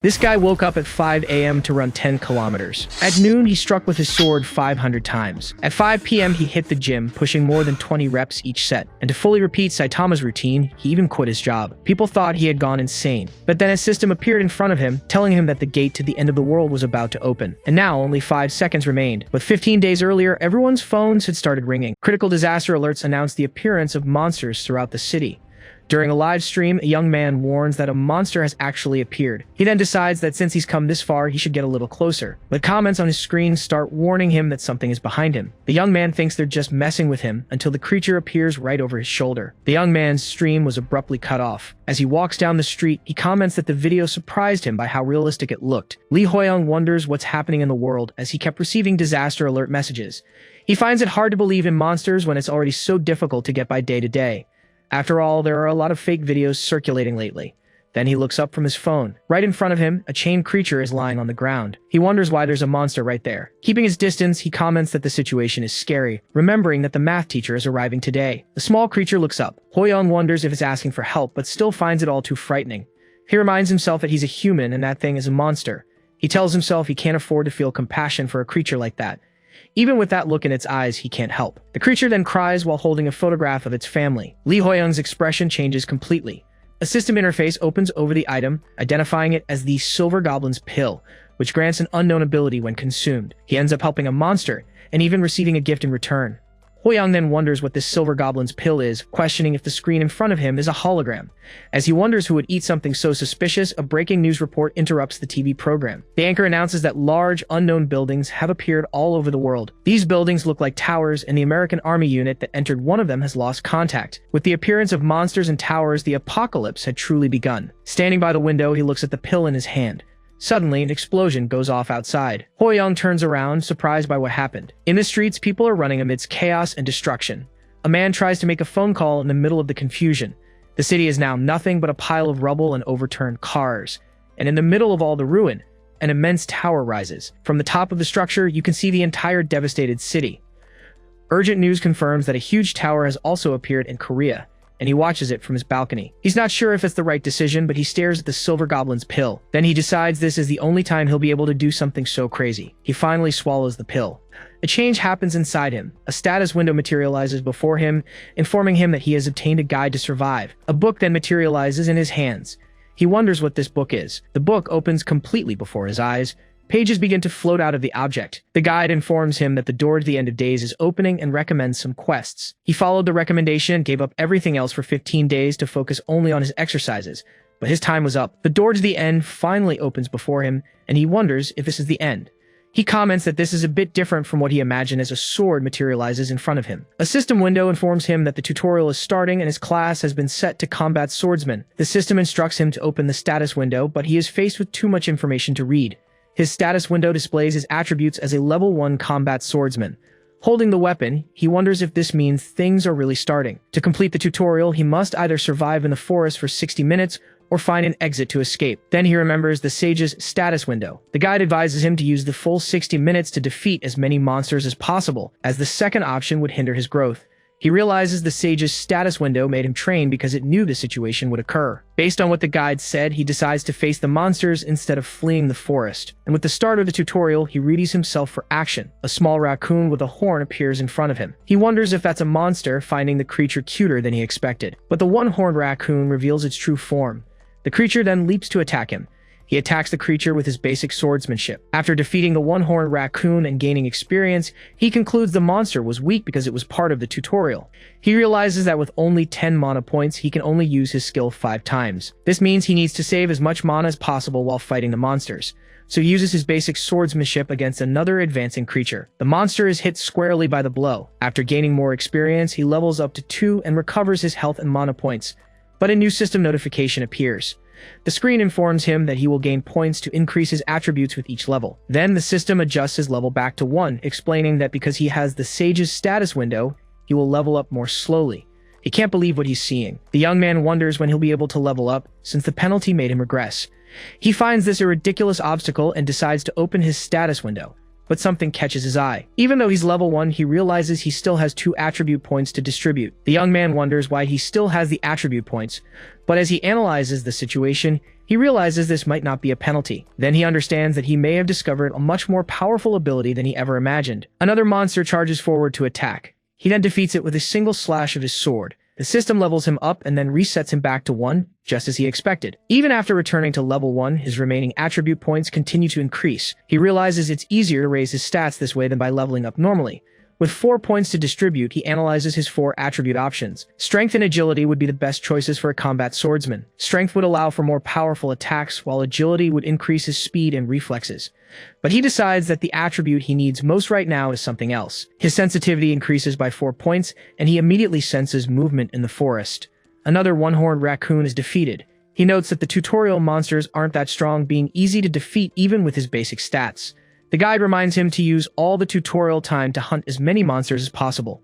This guy woke up at 5 a.m. to run 10 kilometers. At noon, he struck with his sword 500 times. At 5 p.m., he hit the gym, pushing more than 20 reps each set. And to fully repeat Saitama's routine, he even quit his job. People thought he had gone insane. But then a system appeared in front of him, telling him that the gate to the end of the world was about to open. And now only 5 seconds remained. But 15 days earlier, everyone's phones had started ringing. Critical disaster alerts announced the appearance of monsters throughout the city. During a live stream, a young man warns that a monster has actually appeared. He then decides that since he's come this far, he should get a little closer. But comments on his screen start warning him that something is behind him. The young man thinks they're just messing with him until the creature appears right over his shoulder. The young man's stream was abruptly cut off. As he walks down the street, he comments that the video surprised him by how realistic it looked. Lee Hoyoung wonders what's happening in the world as he kept receiving disaster alert messages. He finds it hard to believe in monsters when it's already so difficult to get by day to day. After all, there are a lot of fake videos circulating lately. Then he looks up from his phone. Right in front of him, a chained creature is lying on the ground. He wonders why there's a monster right there. Keeping his distance, he comments that the situation is scary, remembering that the math teacher is arriving today. The small creature looks up. Hoyoung wonders if it's asking for help, but still finds it all too frightening. He reminds himself that he's a human and that thing is a monster. He tells himself he can't afford to feel compassion for a creature like that. Even with that look in its eyes, he can't help. The creature then cries while holding a photograph of its family. Lee Hoyoung's expression changes completely. A system interface opens over the item, identifying it as the Silver Goblin's Pill, which grants an unknown ability when consumed. He ends up helping a monster, and even receiving a gift in return. Hoyoung then wonders what this Silver Goblin's Pill is, questioning if the screen in front of him is a hologram. As he wonders who would eat something so suspicious, a breaking news report interrupts the TV program. The anchor announces that large, unknown buildings have appeared all over the world. These buildings look like towers, and the American Army unit that entered one of them has lost contact. With the appearance of monsters and towers, the apocalypse had truly begun. Standing by the window, he looks at the pill in his hand. Suddenly, an explosion goes off outside. Hoyoung turns around, surprised by what happened. In the streets, people are running amidst chaos and destruction. A man tries to make a phone call in the middle of the confusion. The city is now nothing but a pile of rubble and overturned cars. And in the middle of all the ruin, an immense tower rises. From the top of the structure, you can see the entire devastated city. Urgent news confirms that a huge tower has also appeared in Korea, and he watches it from his balcony. He's not sure if it's the right decision, but he stares at the Silver Goblin's Pill. Then he decides this is the only time he'll be able to do something so crazy. He finally swallows the pill. A change happens inside him. A status window materializes before him, informing him that he has obtained a guide to survive. A book then materializes in his hands. He wonders what this book is. The book opens completely before his eyes. Pages begin to float out of the object. The guide informs him that the door to the end of days is opening and recommends some quests. He followed the recommendation and gave up everything else for 15 days to focus only on his exercises. But his time was up. The door to the end finally opens before him, and he wonders if this is the end. He comments that this is a bit different from what he imagined as a sword materializes in front of him. A system window informs him that the tutorial is starting and his class has been set to combat swordsmen. The system instructs him to open the status window, but he is faced with too much information to read. His status window displays his attributes as a level 1 combat swordsman. Holding the weapon, he wonders if this means things are really starting. To complete the tutorial, he must either survive in the forest for 60 minutes or find an exit to escape. Then he remembers the sage's status window. The guide advises him to use the full 60 minutes to defeat as many monsters as possible, as the second option would hinder his growth. He realizes the sage's status window made him train because it knew the situation would occur. Based on what the guide said, he decides to face the monsters instead of fleeing the forest. And with the start of the tutorial, he readies himself for action. A small raccoon with a horn appears in front of him. He wonders if that's a monster, finding the creature cuter than he expected. But the one-horned raccoon reveals its true form. The creature then leaps to attack him. He attacks the creature with his basic swordsmanship. After defeating the one-horned raccoon and gaining experience, he concludes the monster was weak because it was part of the tutorial. He realizes that with only 10 mana points, he can only use his skill 5 times. This means he needs to save as much mana as possible while fighting the monsters. So he uses his basic swordsmanship against another advancing creature. The monster is hit squarely by the blow. After gaining more experience, he levels up to 2 and recovers his health and mana points. But a new system notification appears. The screen informs him that he will gain points to increase his attributes with each level. Then the system adjusts his level back to 1, explaining that because he has the sage's status window, he will level up more slowly. He can't believe what he's seeing. The young man wonders when he'll be able to level up, since the penalty made him regress. He finds this a ridiculous obstacle and decides to open his status window. but something catches his eye. Even though he's level 1, he realizes he still has 2 attribute points to distribute. The young man wonders why he still has the attribute points, but as he analyzes the situation, he realizes this might not be a penalty. Then he understands that he may have discovered a much more powerful ability than he ever imagined. Another monster charges forward to attack. He then defeats it with a single slash of his sword. The system levels him up and then resets him back to 1, just as he expected. Even after returning to level 1, his remaining attribute points continue to increase. He realizes it's easier to raise his stats this way than by leveling up normally. With 4 points to distribute, he analyzes his 4 attribute options. Strength and agility would be the best choices for a combat swordsman. Strength would allow for more powerful attacks, while agility would increase his speed and reflexes. But he decides that the attribute he needs most right now is something else. His sensitivity increases by 4 points, and he immediately senses movement in the forest. Another one-horned raccoon is defeated. He notes that the tutorial monsters aren't that strong, being easy to defeat even with his basic stats. The guide reminds him to use all the tutorial time to hunt as many monsters as possible.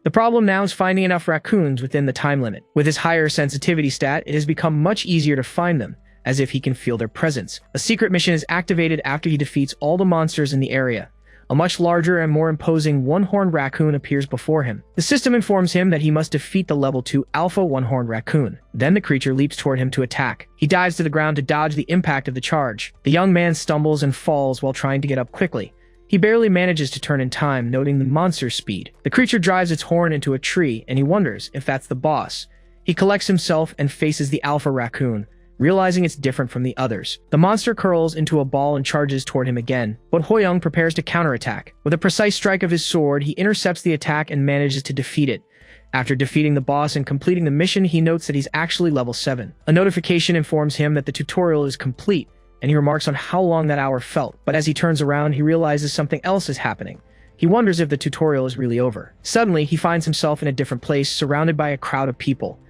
The problem now is finding enough raccoons within the time limit. With his higher sensitivity stat, it has become much easier to find them, as if he can feel their presence. A secret mission is activated after he defeats all the monsters in the area. A much larger and more imposing one-horned raccoon appears before him. The system informs him that he must defeat the level 2 alpha one-horned raccoon. Then the creature leaps toward him to attack. He dives to the ground to dodge the impact of the charge. The young man stumbles and falls while trying to get up quickly. He barely manages to turn in time, noting the monster's speed. The creature drives its horn into a tree, and he wonders if that's the boss. He collects himself and faces the alpha raccoon, realizing it's different from the others. The monster curls into a ball and charges toward him again, but Hoyoung prepares to counterattack. With a precise strike of his sword, he intercepts the attack and manages to defeat it. After defeating the boss and completing the mission, he notes that he's actually level 7. A notification informs him that the tutorial is complete, and he remarks on how long that hour felt. But as he turns around, he realizes something else is happening. He wonders if the tutorial is really over. Suddenly, he finds himself in a different place, surrounded by a crowd of people.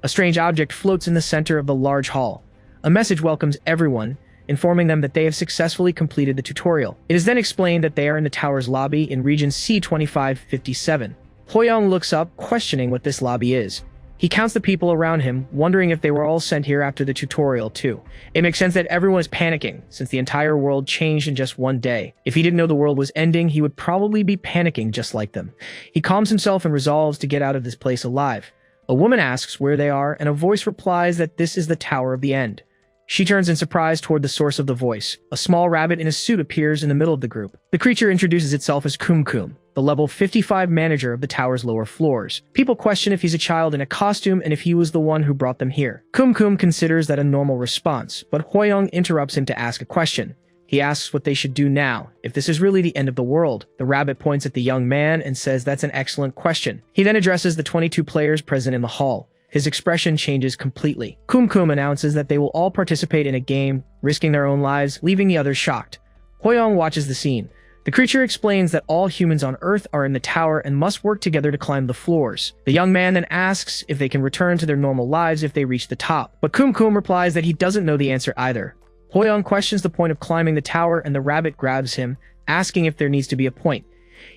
A strange object floats in the center of the large hall. A message welcomes everyone, informing them that they have successfully completed the tutorial. It is then explained that they are in the tower's lobby in region C2557. Hoyoung looks up, questioning what this lobby is. He counts the people around him, wondering if they were all sent here after the tutorial too. It makes sense that everyone is panicking, since the entire world changed in just one day. If he didn't know the world was ending, he would probably be panicking just like them. He calms himself and resolves to get out of this place alive. A woman asks where they are, and a voice replies that this is the Tower of the End. She turns in surprise toward the source of the voice. A small rabbit in a suit appears in the middle of the group. The creature introduces itself as Kumkum, the level 55 manager of the tower's lower floors. People question if he's a child in a costume and if he was the one who brought them here. Kumkum considers that a normal response, but Hoyoung interrupts him to ask a question. He asks what they should do now, if this is really the end of the world. The rabbit points at the young man and says that's an excellent question. He then addresses the 22 players present in the hall. His expression changes completely. Kumkum announces that they will all participate in a game, risking their own lives, leaving the others shocked. Hoyoung watches the scene. The creature explains that all humans on Earth are in the tower and must work together to climb the floors. The young man then asks if they can return to their normal lives if they reach the top, but Kumkum replies that he doesn't know the answer either. Hoyoung questions the point of climbing the tower, and the rabbit grabs him, asking if there needs to be a point.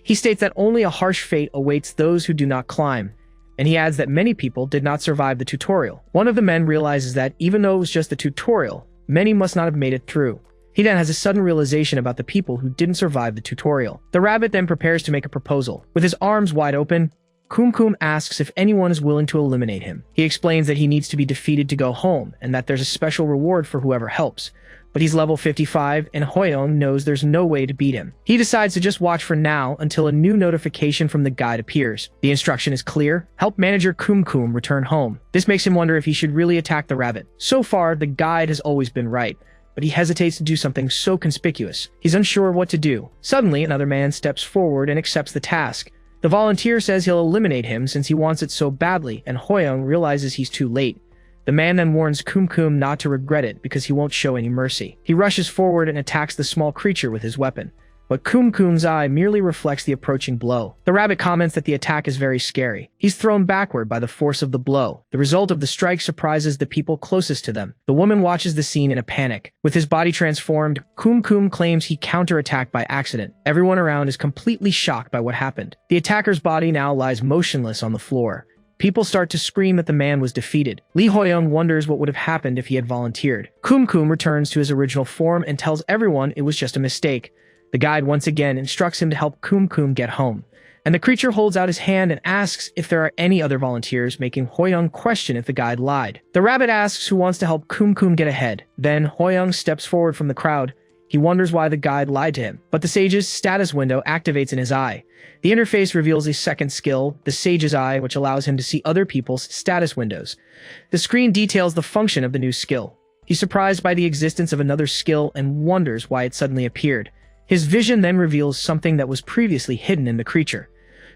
He states that only a harsh fate awaits those who do not climb, and he adds that many people did not survive the tutorial. One of the men realizes that, even though it was just a tutorial, many must not have made it through. He then has a sudden realization about the people who didn't survive the tutorial. The rabbit then prepares to make a proposal. With his arms wide open, Kumkum asks if anyone is willing to eliminate him. He explains that he needs to be defeated to go home, and that there's a special reward for whoever helps. But he's level 55, and Hoyoung knows there's no way to beat him. He decides to just watch for now until a new notification from the guide appears. The instruction is clear: help manager Kumkum return home. This makes him wonder if he should really attack the rabbit. So far, the guide has always been right, but he hesitates to do something so conspicuous. He's unsure of what to do. Suddenly, another man steps forward and accepts the task. The volunteer says he'll eliminate him since he wants it so badly, and Hoyoung realizes he's too late. The man then warns Kumkum not to regret it because he won't show any mercy. He rushes forward and attacks the small creature with his weapon, but Kumkum's eye merely reflects the approaching blow. The rabbit comments that the attack is very scary. He's thrown backward by the force of the blow. The result of the strike surprises the people closest to them. The woman watches the scene in a panic. With his body transformed, Kumkum claims he counterattacked by accident. Everyone around is completely shocked by what happened. The attacker's body now lies motionless on the floor. People start to scream that the man was defeated. Lee Hoyoung wonders what would have happened if he had volunteered. Kumkum returns to his original form and tells everyone it was just a mistake. The guide once again instructs him to help Kum Kum get home, and the creature holds out his hand and asks if there are any other volunteers, making Hoyoung question if the guide lied. The rabbit asks who wants to help Kum Kum get ahead. Then Hoyoung steps forward from the crowd. He wonders why the guide lied to him, but the sage's status window activates in his eye. The interface reveals a second skill, the sage's eye, which allows him to see other people's status windows. The screen details the function of the new skill. He's surprised by the existence of another skill and wonders why it suddenly appeared. His vision then reveals something that was previously hidden in the creature.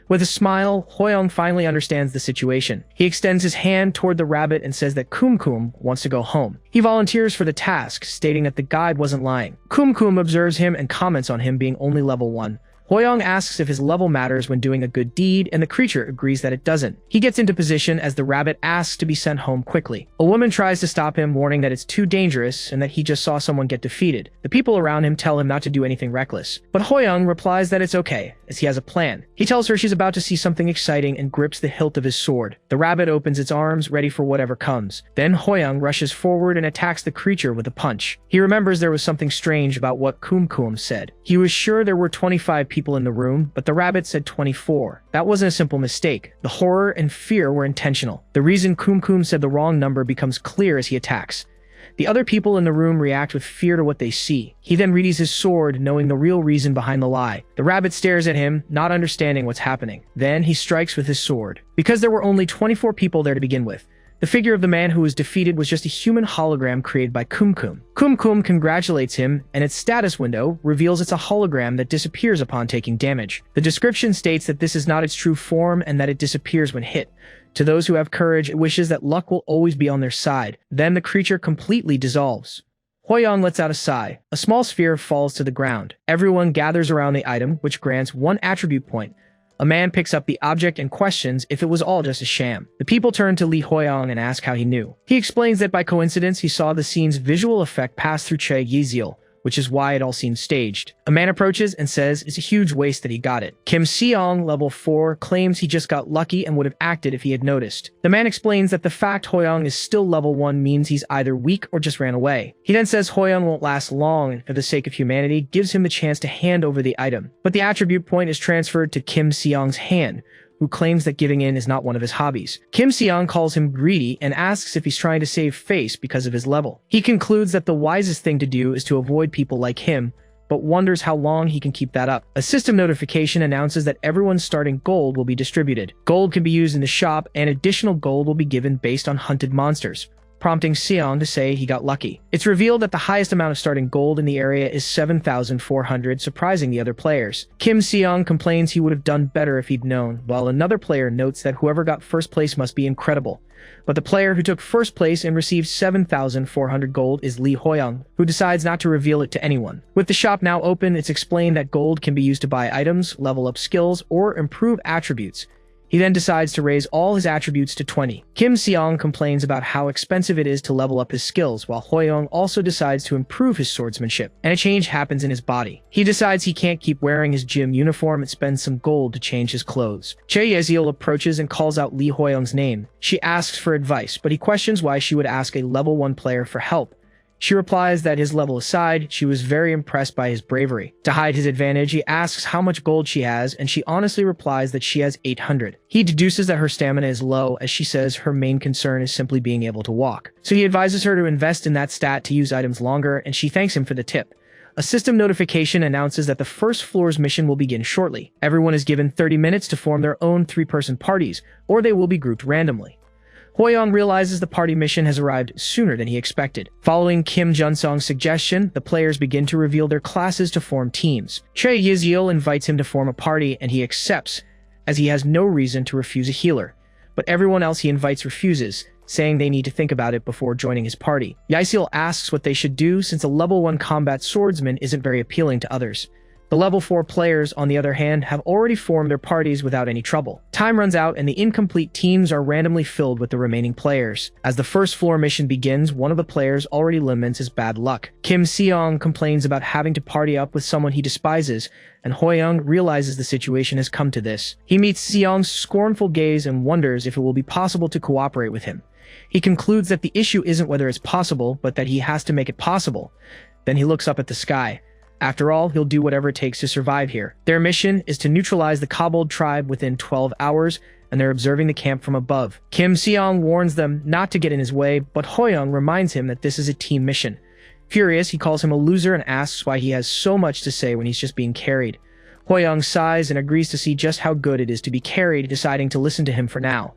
With a smile, Hoyoung finally understands the situation. He extends his hand toward the rabbit and says that Kum Kum wants to go home. He volunteers for the task, stating that the guide wasn't lying. Kum Kum observes him and comments on him being only level 1. Hoyoung asks if his level matters when doing a good deed, and the creature agrees that it doesn't. He gets into position as the rabbit asks to be sent home quickly. A woman tries to stop him, warning that it's too dangerous and that he just saw someone get defeated. The people around him tell him not to do anything reckless, but Hoyoung replies that it's okay, as he has a plan. He tells her she's about to see something exciting and grips the hilt of his sword. The rabbit opens its arms, ready for whatever comes. Then Hoyoung rushes forward and attacks the creature with a punch. He remembers there was something strange about what Kum Kum said. He was sure there were 25 people in the room, but the rabbit said 24. That wasn't a simple mistake. The horror and fear were intentional. The reason Kum Kum said the wrong number becomes clear as he attacks. The other people in the room react with fear to what they see. He then readies his sword, knowing the real reason behind the lie. The rabbit stares at him, not understanding what's happening. Then he strikes with his sword. Because there were only 24 people there to begin with, the figure of the man who was defeated was just a human hologram created by Kum Kum. Kum Kum congratulates him, and its status window reveals it's a hologram that disappears upon taking damage. The description states that this is not its true form and that it disappears when hit. To those who have courage, it wishes that luck will always be on their side. Then the creature completely dissolves. Hoyoung lets out a sigh. A small sphere falls to the ground. Everyone gathers around the item, which grants 1 attribute point. A man picks up the object and questions if it was all just a sham. The people turn to Lee Hoyoung and ask how he knew. He explains that by coincidence he saw the scene's visual effect pass through Che Yeziel, which is why it all seems staged. A man approaches and says it's a huge waste that he got it. Kim Seong, level 4, claims he just got lucky and would have acted if he had noticed. The man explains that the fact Hoyoung is still level 1 means he's either weak or just ran away. He then says Hoyoung won't last long and for the sake of humanity gives him the chance to hand over the item. But the attribute point is transferred to Kim Seong's hand, who claims that giving in is not one of his hobbies. Kim Seong calls him greedy and asks if he's trying to save face because of his level. He concludes that the wisest thing to do is to avoid people like him, but wonders how long he can keep that up. A system notification announces that everyone's starting gold will be distributed. Gold can be used in the shop, and additional gold will be given based on hunted monsters, prompting Seong to say he got lucky. It's revealed that the highest amount of starting gold in the area is 7,400, surprising the other players. Kim Seong complains he would have done better if he'd known, while another player notes that whoever got first place must be incredible. But the player who took first place and received 7,400 gold is Lee Hoyoung, who decides not to reveal it to anyone. With the shop now open, it's explained that gold can be used to buy items, level up skills, or improve attributes. He then decides to raise all his attributes to 20. Kim Seong complains about how expensive it is to level up his skills, while Hoyoung also decides to improve his swordsmanship, and a change happens in his body. He decides he can't keep wearing his gym uniform and spends some gold to change his clothes. Che Yeziel approaches and calls out Lee Hoyoung's name. She asks for advice, but he questions why she would ask a level 1 player for help. She replies that his level aside, she was very impressed by his bravery. To hide his advantage, he asks how much gold she has, and she honestly replies that she has 800. He deduces that her stamina is low, as she says her main concern is simply being able to walk. So he advises her to invest in that stat to use items longer, and she thanks him for the tip. A system notification announces that the first floor's mission will begin shortly. Everyone is given 30 minutes to form their own 3-person parties, or they will be grouped randomly. Hoyoung realizes the party mission has arrived sooner than he expected. Following Kim Junsong's suggestion, the players begin to reveal their classes to form teams. Che Yeziel invites him to form a party, and he accepts, as he has no reason to refuse a healer. But everyone else he invites refuses, saying they need to think about it before joining his party. Yahello asks what they should do since a level 1 combat swordsman isn't very appealing to others. The level 4 players, on the other hand, have already formed their parties without any trouble. Time runs out and the incomplete teams are randomly filled with the remaining players. As the first floor mission begins, one of the players already laments his bad luck. Kim Seong complains about having to party up with someone he despises, and Hoyoung realizes the situation has come to this. He meets Seong's scornful gaze and wonders if it will be possible to cooperate with him. He concludes that the issue isn't whether it's possible, but that he has to make it possible. Then he looks up at the sky. After all, he'll do whatever it takes to survive here. Their mission is to neutralize the kobold tribe within 12 hours, and they're observing the camp from above. Kim Seong warns them not to get in his way, but Hoyoung reminds him that this is a team mission. Furious, he calls him a loser and asks why he has so much to say when he's just being carried. Hoyoung sighs and agrees to see just how good it is to be carried, deciding to listen to him for now.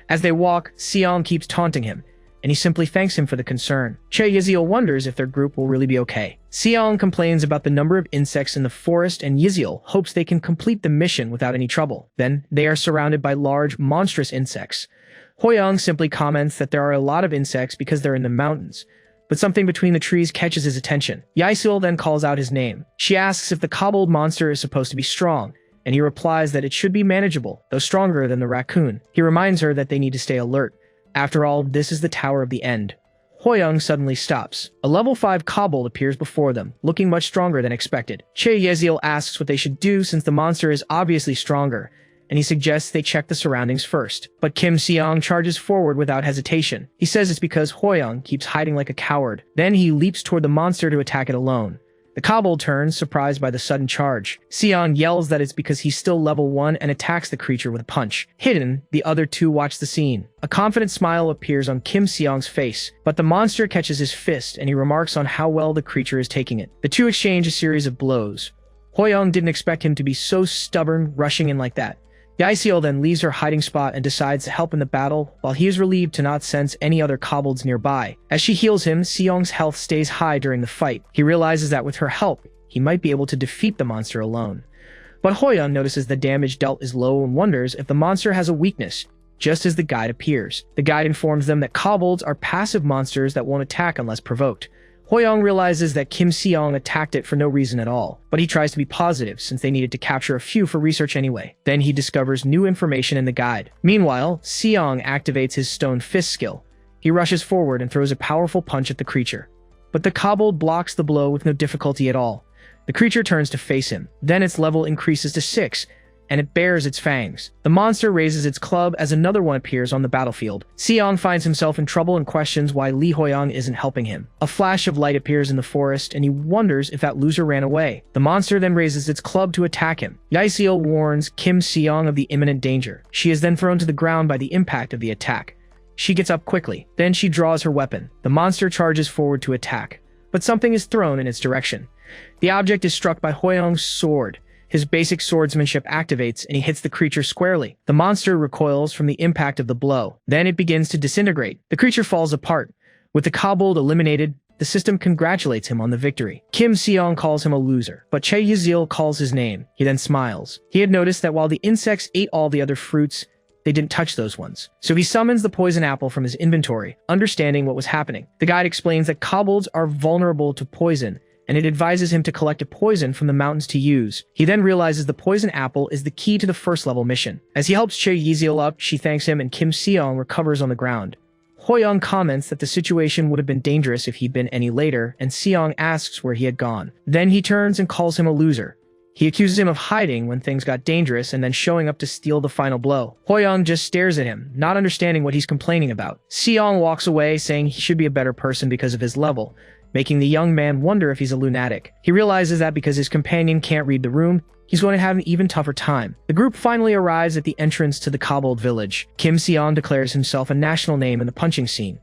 As they walk, Seong keeps taunting him, and he simply thanks him for the concern. Che Yiziel wonders if their group will really be okay. Seong complains about the number of insects in the forest, and Yiziel hopes they can complete the mission without any trouble. Then, they are surrounded by large, monstrous insects. Hoyoung simply comments that there are a lot of insects because they're in the mountains, but something between the trees catches his attention. Yahello then calls out his name. She asks if the kobold monster is supposed to be strong, and he replies that it should be manageable, though stronger than the raccoon. He reminds her that they need to stay alert. After all, this is the Tower of the End. Hoyoung suddenly stops. A level 5 kobold appears before them, looking much stronger than expected. Che Yiziel asks what they should do since the monster is obviously stronger, and he suggests they check the surroundings first. But Kim Seong charges forward without hesitation. He says it's because Hoyoung keeps hiding like a coward. Then he leaps toward the monster to attack it alone. The kobold turns, surprised by the sudden charge. Seong yells that it's because he's still level 1 and attacks the creature with a punch. Hidden, the other two watch the scene. A confident smile appears on Kim Seong's face, but the monster catches his fist and he remarks on how well the creature is taking it. The two exchange a series of blows. Hoyoung didn't expect him to be so stubborn, rushing in like that. Yahello then leaves her hiding spot and decides to help in the battle, while he is relieved to not sense any other kobolds nearby. As she heals him, Seong's health stays high during the fight. He realizes that with her help, he might be able to defeat the monster alone. But Hoyoung notices the damage dealt is low and wonders if the monster has a weakness, just as the guide appears. The guide informs them that kobolds are passive monsters that won't attack unless provoked. Hoyoung realizes that Kim Seong attacked it for no reason at all, but he tries to be positive since they needed to capture a few for research anyway. Then he discovers new information in the guide. Meanwhile, Seong activates his stone fist skill. He rushes forward and throws a powerful punch at the creature. But the kobold blocks the blow with no difficulty at all. The creature turns to face him. Then its level increases to 6, and it bares its fangs. The monster raises its club as another one appears on the battlefield. Seong finds himself in trouble and questions why Lee Hoyoung isn't helping him. A flash of light appears in the forest, and he wonders if that loser ran away. The monster then raises its club to attack him. Yahello warns Kim Seong of the imminent danger. She is then thrown to the ground by the impact of the attack. She gets up quickly. Then she draws her weapon. The monster charges forward to attack, but something is thrown in its direction. The object is struck by Hoyoung's sword. His basic swordsmanship activates, and he hits the creature squarely. The monster recoils from the impact of the blow. Then it begins to disintegrate. The creature falls apart. With the kobold eliminated, the system congratulates him on the victory. Kim Seong calls him a loser, but Che Yiziel calls his name. He then smiles. He had noticed that while the insects ate all the other fruits, they didn't touch those ones. So he summons the poison apple from his inventory, understanding what was happening. The guide explains that kobolds are vulnerable to poison, and it advises him to collect a poison from the mountains to use. He then realizes the poison apple is the key to the first level mission. As he helps Che Yiziel up, she thanks him and Kim Seong recovers on the ground. Hoyoung comments that the situation would have been dangerous if he'd been any later, and Seong asks where he had gone. Then he turns and calls him a loser. He accuses him of hiding when things got dangerous and then showing up to steal the final blow. Hoyoung just stares at him, not understanding what he's complaining about. Seong walks away, saying he should be a better person because of his level, making the young man wonder if he's a lunatic. He realizes that because his companion can't read the room, he's going to have an even tougher time. The group finally arrives at the entrance to the kobold village. Kim Seong declares himself a national name in the punching scene.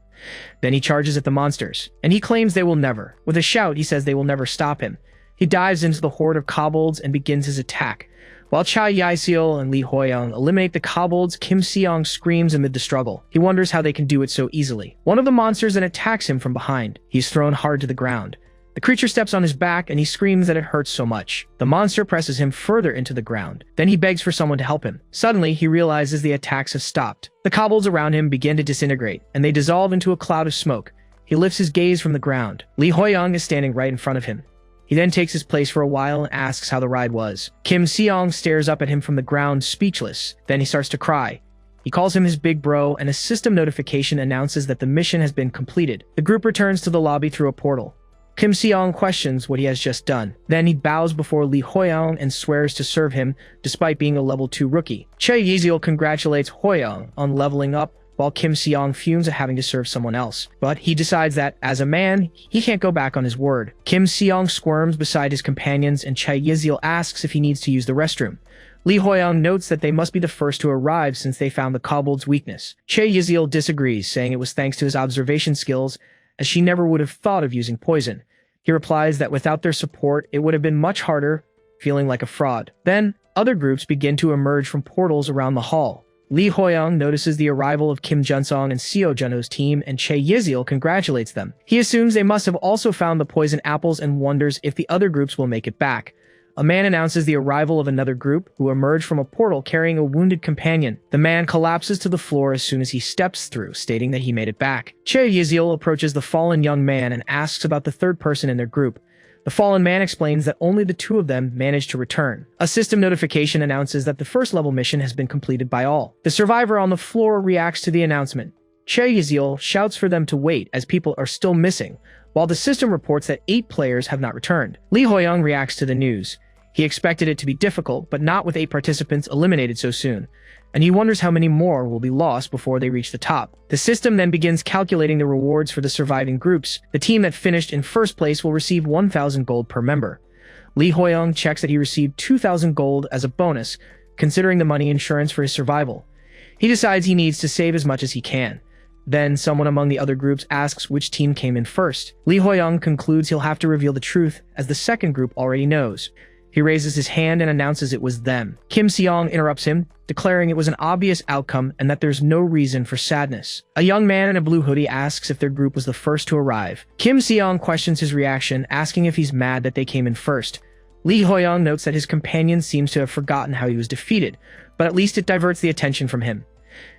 Then he charges at the monsters, and he claims they will never. With a shout, he says they will never stop him. He dives into the horde of kobolds and begins his attack. While Cha Yahello and Lee Hoyoung eliminate the kobolds, Kim Seong screams amid the struggle. He wonders how they can do it so easily. One of the monsters then attacks him from behind. He's thrown hard to the ground. The creature steps on his back and he screams that it hurts so much. The monster presses him further into the ground. Then he begs for someone to help him. Suddenly, he realizes the attacks have stopped. The kobolds around him begin to disintegrate, and they dissolve into a cloud of smoke. He lifts his gaze from the ground. Lee Hoyoung is standing right in front of him. He then takes his place for a while and asks how the ride was. Kim Seong stares up at him from the ground, speechless. Then he starts to cry. He calls him his big bro, and a system notification announces that the mission has been completed. The group returns to the lobby through a portal. Kim Seong questions what he has just done. Then he bows before Lee Hoyoung and swears to serve him, despite being a level 2 rookie. Che Yiziel congratulates Hoyoung on leveling up, while Kim Seong fumes at having to serve someone else. But he decides that, as a man, he can't go back on his word. Kim Seong squirms beside his companions, and Chae Yizil asks if he needs to use the restroom. Lee Hoyoung notes that they must be the first to arrive since they found the kobold's weakness. Chae Yizil disagrees, saying it was thanks to his observation skills, as she never would have thought of using poison. He replies that without their support, it would have been much harder, feeling like a fraud. Then, other groups begin to emerge from portals around the hall. Lee Hoyoung notices the arrival of Kim Junsong and Seo Junho's team, and Chae Yizil congratulates them. He assumes they must have also found the poison apples and wonders if the other groups will make it back. A man announces the arrival of another group, who emerge from a portal carrying a wounded companion. The man collapses to the floor as soon as he steps through, stating that he made it back. Chae Yizil approaches the fallen young man and asks about the third person in their group. The fallen man explains that only the two of them managed to return. A system notification announces that the first level mission has been completed by all. The survivor on the floor reacts to the announcement. Chae Yizil shouts for them to wait as people are still missing, while the system reports that 8 players have not returned. Lee Hoyoung reacts to the news. He expected it to be difficult, but not with 8 participants eliminated so soon, and he wonders how many more will be lost before they reach the top. The system then begins calculating the rewards for the surviving groups. The team that finished in first place will receive 1,000 gold per member. Lee Hoyoung checks that he received 2,000 gold as a bonus, considering the money insurance for his survival. He decides he needs to save as much as he can. Then, someone among the other groups asks which team came in first. Lee Hoyoung concludes he'll have to reveal the truth, as the second group already knows. He raises his hand and announces it was them. Kim Seong interrupts him, declaring it was an obvious outcome and that there's no reason for sadness. A young man in a blue hoodie asks if their group was the first to arrive. Kim Seong questions his reaction, asking if he's mad that they came in first. Lee Hoyoung notes that his companion seems to have forgotten how he was defeated, but at least it diverts the attention from him.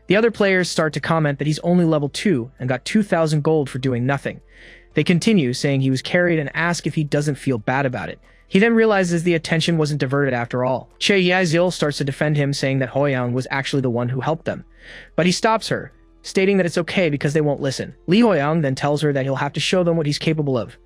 The other players start to comment that he's only level 2 and got 2,000 gold for doing nothing. They continue, saying he was carried, and ask if he doesn't feel bad about it. He then realizes the attention wasn't diverted after all. Chae Yizil starts to defend him, saying that Hoyoung was actually the one who helped them. But he stops her, stating that it's okay because they won't listen. Lee Hoyoung then tells her that he'll have to show them what he's capable of.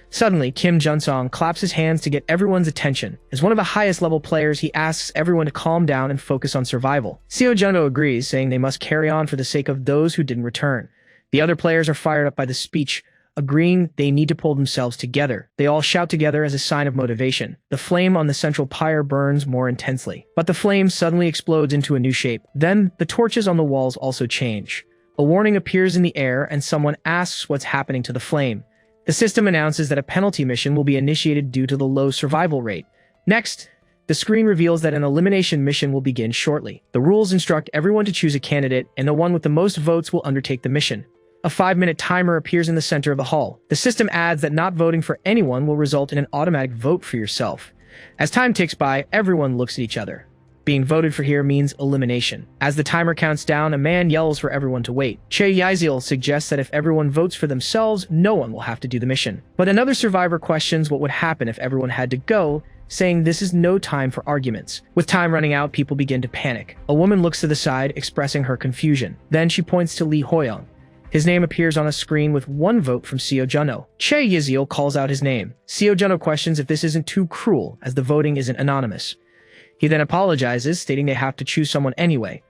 Suddenly, Kim Junsong claps his hands to get everyone's attention. As one of the highest level players, he asks everyone to calm down and focus on survival. Seo Junho agrees, saying they must carry on for the sake of those who didn't return. The other players are fired up by the speech, agreeing they need to pull themselves together. They all shout together as a sign of motivation. The flame on the central pyre burns more intensely, but the flame suddenly explodes into a new shape. Then, the torches on the walls also change. A warning appears in the air, and someone asks what's happening to the flame. The system announces that a penalty mission will be initiated due to the low survival rate. Next, the screen reveals that an elimination mission will begin shortly. The rules instruct everyone to choose a candidate, and the one with the most votes will undertake the mission. A 5-minute timer appears in the center of the hall. The system adds that not voting for anyone will result in an automatic vote for yourself. As time ticks by, everyone looks at each other. Being voted for here means elimination. As the timer counts down, a man yells for everyone to wait. Chae Yizil suggests that if everyone votes for themselves, no one will have to do the mission. But another survivor questions what would happen if everyone had to go, saying this is no time for arguments. With time running out, people begin to panic. A woman looks to the side, expressing her confusion. Then she points to Lee Hoyoung. His name appears on a screen with 1 vote from Seo Junho. Chae Yizil calls out his name. Seo Junho questions if this isn't too cruel, as the voting isn't anonymous. He then apologizes, stating they have to choose someone anyway.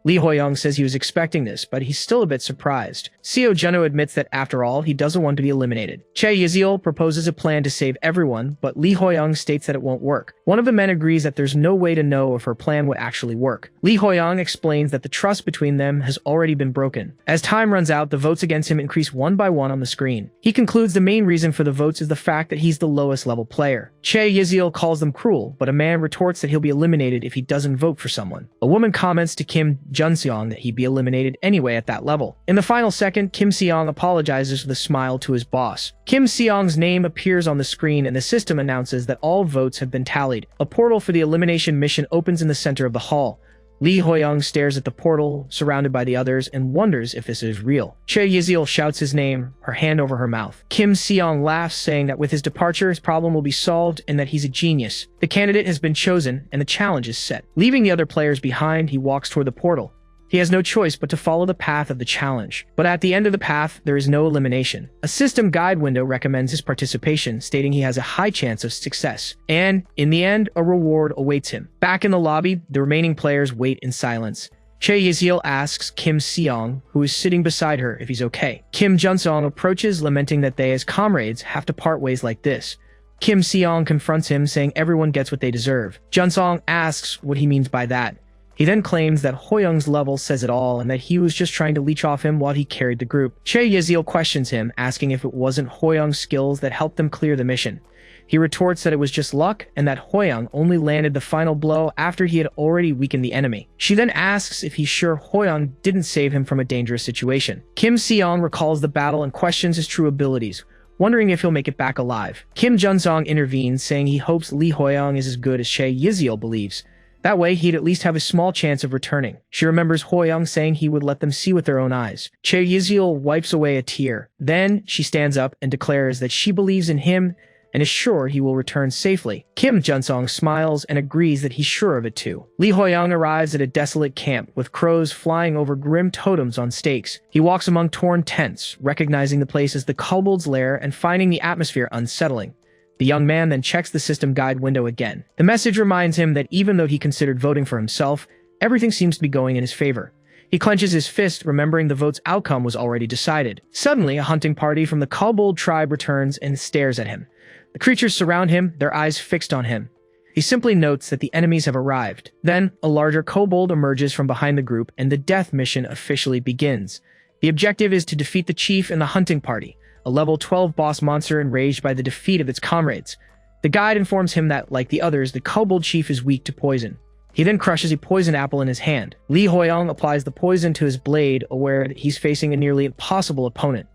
Lee Hoyoung says he was expecting this, but he's still a bit surprised. Seo Junho admits that after all, he doesn't want to be eliminated. Chae Yizil proposes a plan to save everyone, but Lee Hoyoung states that it won't work. One of the men agrees that there's no way to know if her plan would actually work. Lee Hoyoung explains that the trust between them has already been broken. As time runs out, the votes against him increase one by one on the screen. He concludes the main reason for the votes is the fact that he's the lowest level player. Chae Yizil calls them cruel, but a man retorts that he'll be eliminated if he doesn't vote for someone. A woman comments to Kim Junseong that he'd be eliminated anyway at that level. In the final second, Kim Seong apologizes with a smile to his boss. Kim Seong's name appears on the screen, and the system announces that all votes have been tallied. A portal for the elimination mission opens in the center of the hall. Lee Hoyoung stares at the portal, surrounded by the others, and wonders if this is real. Chae Yizil shouts his name, her hand over her mouth. Kim Seong laughs, saying that with his departure, his problem will be solved and that he's a genius. The candidate has been chosen, and the challenge is set. Leaving the other players behind, he walks toward the portal. He has no choice but to follow the path of the challenge. But at the end of the path, there is no elimination. A system guide window recommends his participation, stating he has a high chance of success. And, in the end, a reward awaits him. Back in the lobby, the remaining players wait in silence. Chae Yeziel asks Kim Seong, who is sitting beside her, if he's okay. Kim Junsong approaches, lamenting that they as comrades have to part ways like this. Kim Seong confronts him, saying everyone gets what they deserve. Junsong asks what he means by that. He then claims that Hoyoung's level says it all and that he was just trying to leech off him while he carried the group. Chae Yeziel questions him, asking if it wasn't Hoyoung's skills that helped them clear the mission. He retorts that it was just luck and that Hoyoung only landed the final blow after he had already weakened the enemy. She then asks if he's sure Hoyoung didn't save him from a dangerous situation. Kim Seong recalls the battle and questions his true abilities, wondering if he'll make it back alive. Kim Junsong intervenes, saying he hopes Lee Hoyoung is as good as Chae Yeziel believes. That way, he'd at least have a small chance of returning. She remembers Hoyoung saying he would let them see with their own eyes. Chae Yeziel wipes away a tear. Then, she stands up and declares that she believes in him and is sure he will return safely. Kim Junsong smiles and agrees that he's sure of it too. Lee Hoyoung arrives at a desolate camp with crows flying over grim totems on stakes. He walks among torn tents, recognizing the place as the kobold's lair and finding the atmosphere unsettling. The young man then checks the system guide window again. The message reminds him that even though he considered voting for himself, everything seems to be going in his favor. He clenches his fist, remembering the vote's outcome was already decided. Suddenly, a hunting party from the kobold tribe returns and stares at him. The creatures surround him, their eyes fixed on him. He simply notes that the enemies have arrived. Then, a larger kobold emerges from behind the group and the death mission officially begins. The objective is to defeat the chief and the hunting party, a level 12 boss monster enraged by the defeat of its comrades. The guide informs him that, like the others, the kobold chief is weak to poison. He then crushes a poison apple in his hand. Lee Hoyoung applies the poison to his blade, aware that he's facing a nearly impossible opponent.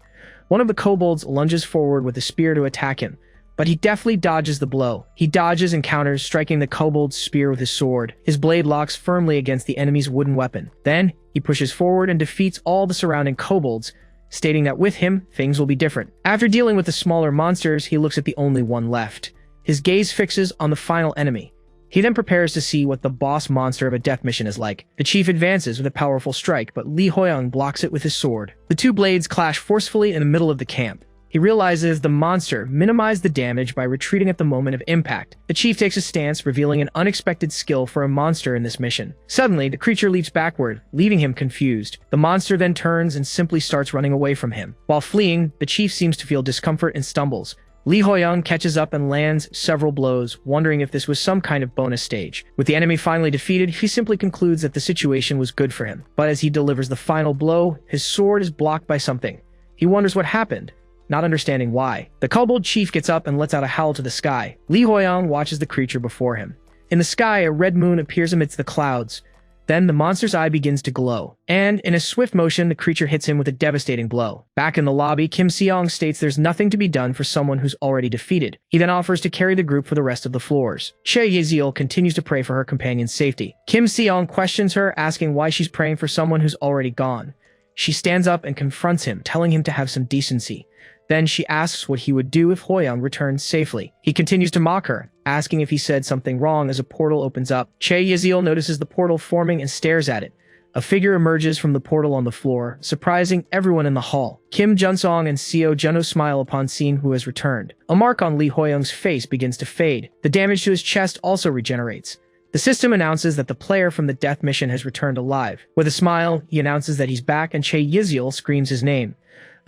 One of the kobolds lunges forward with a spear to attack him, but he deftly dodges the blow. He dodges and counters, striking the kobold's spear with his sword. His blade locks firmly against the enemy's wooden weapon. Then, he pushes forward and defeats all the surrounding kobolds, stating that with him, things will be different. After dealing with the smaller monsters, he looks at the only one left. His gaze fixes on the final enemy. He then prepares to see what the boss monster of a death mission is like. The chief advances with a powerful strike, but Lee Hoyoung blocks it with his sword. The two blades clash forcefully in the middle of the camp. He realizes the monster minimized the damage by retreating at the moment of impact. The chief takes a stance, revealing an unexpected skill for a monster in this mission. Suddenly, the creature leaps backward, leaving him confused. The monster then turns and simply starts running away from him. While fleeing, the chief seems to feel discomfort and stumbles. Lee Hoyoung catches up and lands several blows, wondering if this was some kind of bonus stage. With the enemy finally defeated, he simply concludes that the situation was good for him. But as he delivers the final blow, his sword is blocked by something. He wonders what happened, not understanding why. The kobold chief gets up and lets out a howl to the sky. Lee Hoyoung watches the creature before him. In the sky, a red moon appears amidst the clouds. Then the monster's eye begins to glow, and in a swift motion, the creature hits him with a devastating blow. Back in the lobby, Kim Seong states there's nothing to be done for someone who's already defeated. He then offers to carry the group for the rest of the floors. Chae Yeziel continues to pray for her companion's safety. Kim Seong questions her, asking why she's praying for someone who's already gone. She stands up and confronts him, telling him to have some decency. Then she asks what he would do if Hoyoung returns safely. He continues to mock her, asking if he said something wrong as a portal opens up. Chae Yeziel notices the portal forming and stares at it. A figure emerges from the portal on the floor, surprising everyone in the hall. Kim Junsong and Seo Junho smile upon seeing who has returned. A mark on Lee Hoyoung's face begins to fade. The damage to his chest also regenerates. The system announces that the player from the death mission has returned alive. With a smile, he announces that he's back and Chae Yeziel screams his name.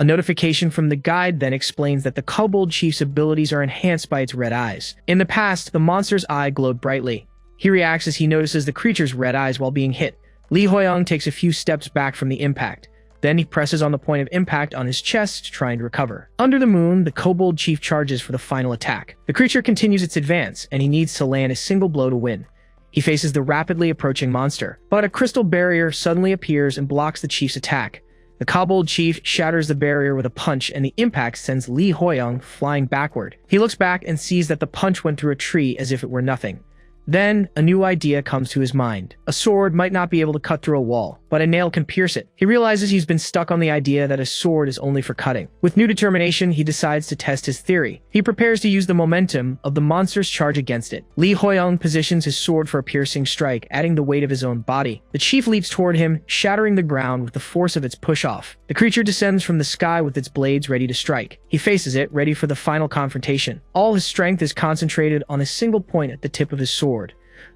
A notification from the guide then explains that the kobold chief's abilities are enhanced by its red eyes. In the past, the monster's eye glowed brightly. He reacts as he notices the creature's red eyes while being hit. Lee Hoyoung takes a few steps back from the impact. Then he presses on the point of impact on his chest, trying to recover. Under the moon, the kobold chief charges for the final attack. The creature continues its advance, and he needs to land a single blow to win. He faces the rapidly approaching monster, but a crystal barrier suddenly appears and blocks the chief's attack. The kobold chief shatters the barrier with a punch, and the impact sends Lee Hoyoung flying backward. He looks back and sees that the punch went through a tree as if it were nothing. Then, a new idea comes to his mind. A sword might not be able to cut through a wall, but a nail can pierce it. He realizes he's been stuck on the idea that a sword is only for cutting. With new determination, he decides to test his theory. He prepares to use the momentum of the monster's charge against it. Lee Hoyoung positions his sword for a piercing strike, adding the weight of his own body. The chief leaps toward him, shattering the ground with the force of its push-off. The creature descends from the sky with its blades ready to strike. He faces it, ready for the final confrontation. All his strength is concentrated on a single point at the tip of his sword.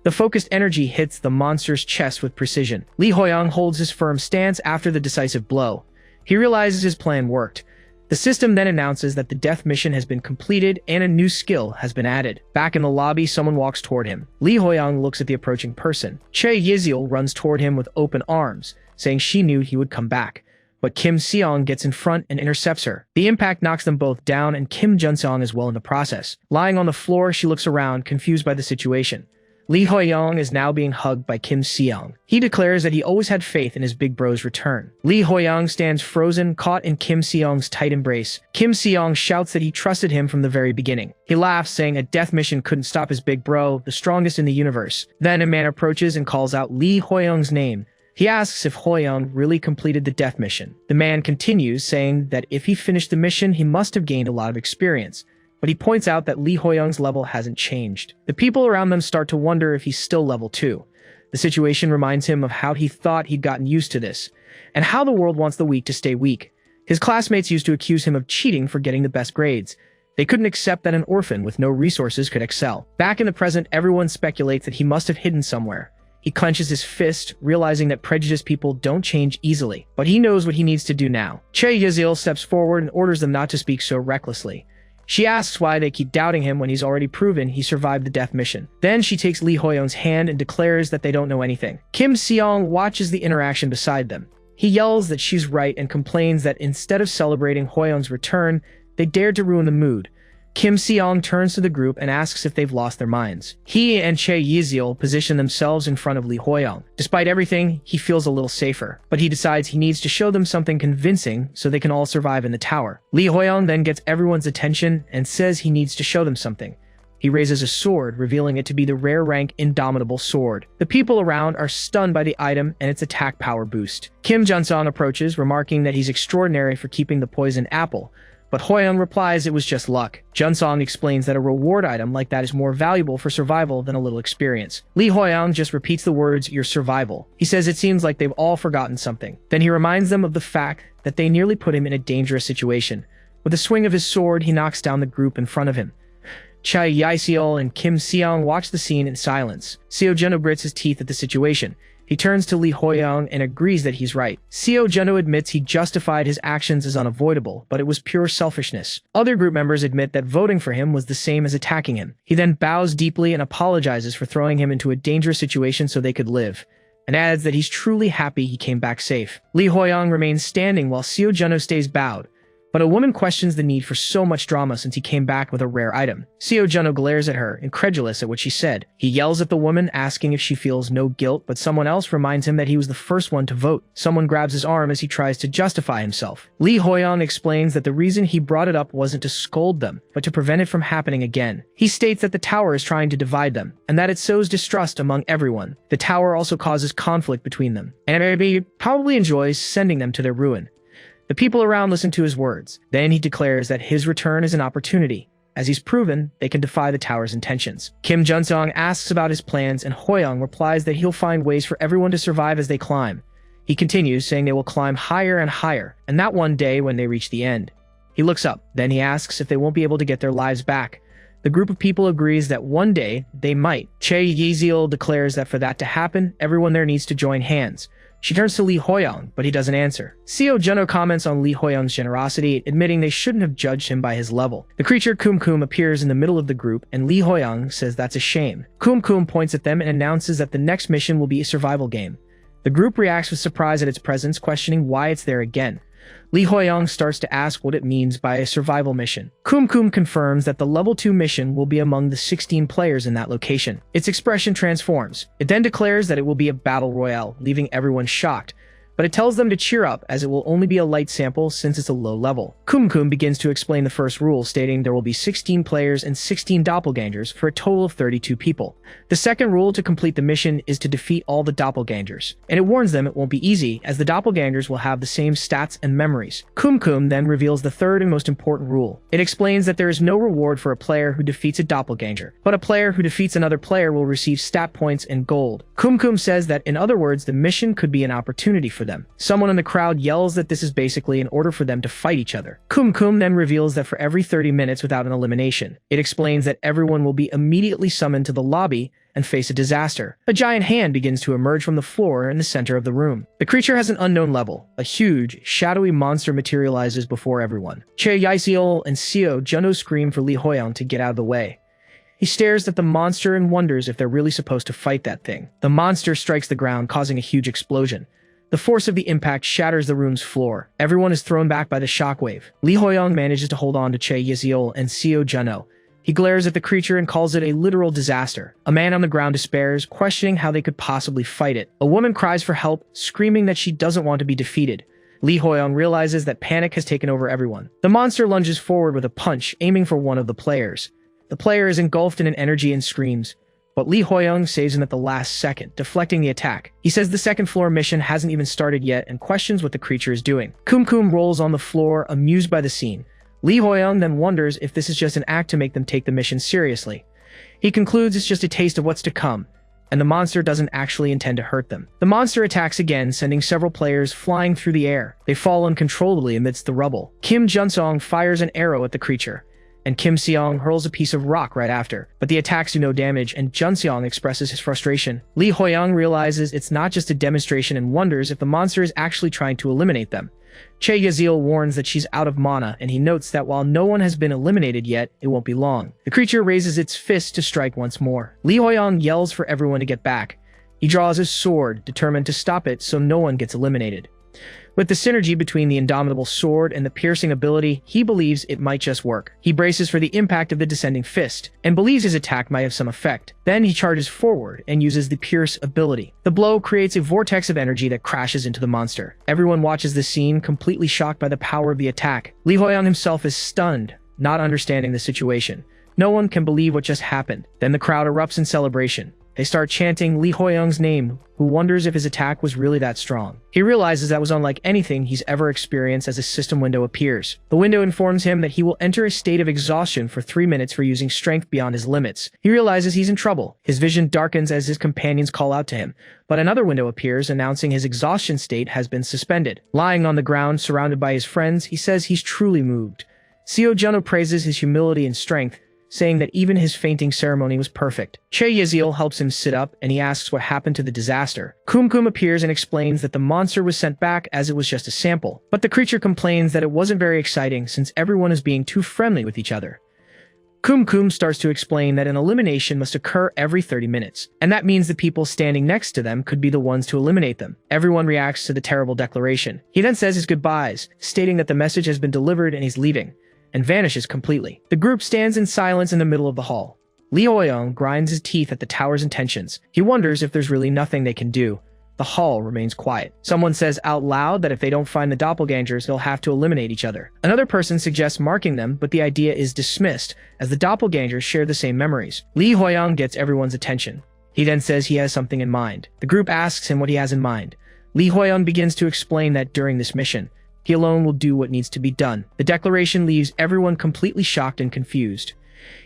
The focused energy hits the monster's chest with precision. Li Huiyang holds his firm stance after the decisive blow. He realizes his plan worked. The system then announces that the death mission has been completed and a new skill has been added. Back in the lobby, someone walks toward him. Li Huiyang looks at the approaching person. Che Yiziel runs toward him with open arms, saying she knew he would come back. But Kim Seong gets in front and intercepts her. The impact knocks them both down, and Kim Junseong is well in the process. Lying on the floor, she looks around, confused by the situation. Li Huiyang is now being hugged by Kim Seong. He declares that he always had faith in his big bro's return. Li Huiyang stands frozen, caught in Kim Seong's tight embrace. Kim Seong shouts that he trusted him from the very beginning. He laughs, saying a death mission couldn't stop his big bro, the strongest in the universe. Then a man approaches and calls out Li Huiyang's name. He asks if Huiyang really completed the death mission. The man continues, saying that if he finished the mission, he must have gained a lot of experience. But he points out that Li Huiyang's level hasn't changed. The people around them start to wonder if he's still level 2. The situation reminds him of how he thought he'd gotten used to this, and how the world wants the weak to stay weak. His classmates used to accuse him of cheating for getting the best grades. They couldn't accept that an orphan with no resources could excel. Back in the present, everyone speculates that he must have hidden somewhere. He clenches his fist, realizing that prejudiced people don't change easily. But he knows what he needs to do now. Che Yiziel steps forward and orders them not to speak so recklessly. She asks why they keep doubting him when he's already proven he survived the death mission. Then she takes Li Huiyang's hand and declares that they don't know anything. Kim Seong watches the interaction beside them. He yells that she's right and complains that instead of celebrating Huiyang's return, they dared to ruin the mood. Kim Seong turns to the group and asks if they've lost their minds. He and Che Yiziel position themselves in front of Li Huiyang. Despite everything, he feels a little safer, but he decides he needs to show them something convincing so they can all survive in the tower. Li Huiyang then gets everyone's attention and says he needs to show them something. He raises a sword, revealing it to be the rare rank Indomitable Sword. The people around are stunned by the item and its attack power boost. Kim Junseong approaches, remarking that he's extraordinary for keeping the poisoned apple. But Huiyang replies it was just luck. Junseong explains that a reward item like that is more valuable for survival than a little experience. Li Huiyang just repeats the words, your survival. He says it seems like they've all forgotten something. Then he reminds them of the fact that they nearly put him in a dangerous situation. With a swing of his sword, he knocks down the group in front of him. Che Yiziel and Kim Seong watch the scene in silence. Seo Junho grits his teeth at the situation. He turns to Li Huiyang and agrees that he's right. Seo Junho admits he justified his actions as unavoidable, but it was pure selfishness. Other group members admit that voting for him was the same as attacking him. He then bows deeply and apologizes for throwing him into a dangerous situation so they could live, and adds that he's truly happy he came back safe. Li Huiyang remains standing while Seo Junho stays bowed. But a woman questions the need for so much drama since he came back with a rare item. Seo Junho glares at her, incredulous at what she said. He yells at the woman, asking if she feels no guilt, but someone else reminds him that he was the first one to vote. Someone grabs his arm as he tries to justify himself. Li Huiyang explains that the reason he brought it up wasn't to scold them, but to prevent it from happening again. He states that the tower is trying to divide them, and that it sows distrust among everyone. The tower also causes conflict between them, and maybe probably enjoys sending them to their ruin. The people around listen to his words. Then he declares that his return is an opportunity. As he's proven, they can defy the tower's intentions. Kim Junseong asks about his plans, and Huiyang replies that he'll find ways for everyone to survive as they climb. He continues, saying they will climb higher and higher, and that one day when they reach the end. He looks up. Then he asks if they won't be able to get their lives back. The group of people agrees that one day they might. Che Yiziel declares that for that to happen, everyone there needs to join hands. She turns to Li Huiyang, but he doesn't answer. Seo Junho comments on Li Huiyang's generosity, admitting they shouldn't have judged him by his level. The creature Kum Kum appears in the middle of the group, and Li Huiyang says that's a shame. Kum Kum points at them and announces that the next mission will be a survival game. The group reacts with surprise at its presence, questioning why it's there again. Li Huiyang starts to ask what it means by a survival mission. Kum Kum confirms that the level 2 mission will be among the 16 players in that location. Its expression transforms. It then declares that it will be a battle royale, leaving everyone shocked. But it tells them to cheer up, as it will only be a light sample since it's a low level. Kum Kum begins to explain the first rule, stating there will be 16 players and 16 doppelgangers for a total of 32 people. The second rule to complete the mission is to defeat all the doppelgangers, and it warns them it won't be easy, as the doppelgangers will have the same stats and memories. Kum Kum then reveals the third and most important rule. It explains that there is no reward for a player who defeats a doppelganger, but a player who defeats another player will receive stat points and gold. Kum Kum says that, in other words, the mission could be an opportunity for for them. Someone in the crowd yells that this is basically an order for them to fight each other. Kum then reveals that for every 30 minutes without an elimination, it explains that everyone will be immediately summoned to the lobby and face a disaster. A giant hand begins to emerge from the floor in the center of the room. The creature has an unknown level. A huge, shadowy monster materializes before everyone. Yahello and Seo Juno scream for Li Huiyang to get out of the way. He stares at the monster and wonders if they're really supposed to fight that thing. The monster strikes the ground, causing a huge explosion. The force of the impact shatters the room's floor. Everyone is thrown back by the shockwave. Li Huiyang manages to hold on to Yahello and Seo Juno. He glares at the creature and calls it a literal disaster. A man on the ground despairs, questioning how they could possibly fight it. A woman cries for help, screaming that she doesn't want to be defeated. Li Huiyang realizes that panic has taken over everyone. The monster lunges forward with a punch, aiming for one of the players. The player is engulfed in an energy and screams, but Li Huiyang saves him at the last second, deflecting the attack. He says the second floor mission hasn't even started yet and questions what the creature is doing. Kum rolls on the floor, amused by the scene. Li Huiyang then wonders if this is just an act to make them take the mission seriously. He concludes it's just a taste of what's to come, and the monster doesn't actually intend to hurt them. The monster attacks again, sending several players flying through the air. They fall uncontrollably amidst the rubble. Kim Junsong fires an arrow at the creature, and Kim Seong hurls a piece of rock right after, but the attacks do no damage, and Junseong expresses his frustration. Li Huiyang realizes it's not just a demonstration and wonders if the monster is actually trying to eliminate them. Yahello warns that she's out of mana, and he notes that while no one has been eliminated yet, it won't be long. The creature raises its fist to strike once more. Li Huiyang yells for everyone to get back. He draws his sword, determined to stop it so no one gets eliminated. With the synergy between the indomitable sword and the piercing ability, he believes it might just work. He braces for the impact of the descending fist, and believes his attack might have some effect. Then he charges forward and uses the pierce ability. The blow creates a vortex of energy that crashes into the monster. Everyone watches this scene, completely shocked by the power of the attack. Li Huiyang himself is stunned, not understanding the situation. No one can believe what just happened. Then the crowd erupts in celebration. They start chanting Li Huiyang's name, who wonders if his attack was really that strong. He realizes that was unlike anything he's ever experienced as a system window appears. The window informs him that he will enter a state of exhaustion for 3 minutes for using strength beyond his limits. He realizes he's in trouble. His vision darkens as his companions call out to him, but another window appears announcing his exhaustion state has been suspended. Lying on the ground, surrounded by his friends, he says he's truly moved. Seo Juno praises his humility and strength, saying that even his fainting ceremony was perfect. Yahello helps him sit up, and he asks what happened to the disaster. Kum appears and explains that the monster was sent back as it was just a sample, but the creature complains that it wasn't very exciting since everyone is being too friendly with each other. Kum starts to explain that an elimination must occur every 30 minutes, and that means the people standing next to them could be the ones to eliminate them. Everyone reacts to the terrible declaration. He then says his goodbyes, stating that the message has been delivered and he's leaving, and vanishes completely. The group stands in silence in the middle of the hall. Li Huiyang grinds his teeth at the tower's intentions. He wonders if there's really nothing they can do. The hall remains quiet. Someone says out loud that if they don't find the doppelgangers, they'll have to eliminate each other. Another person suggests marking them, but the idea is dismissed, as the doppelgangers share the same memories. Li Huiyang gets everyone's attention. He then says he has something in mind. The group asks him what he has in mind. Li Huiyang begins to explain that during this mission, he alone will do what needs to be done. The declaration leaves everyone completely shocked and confused.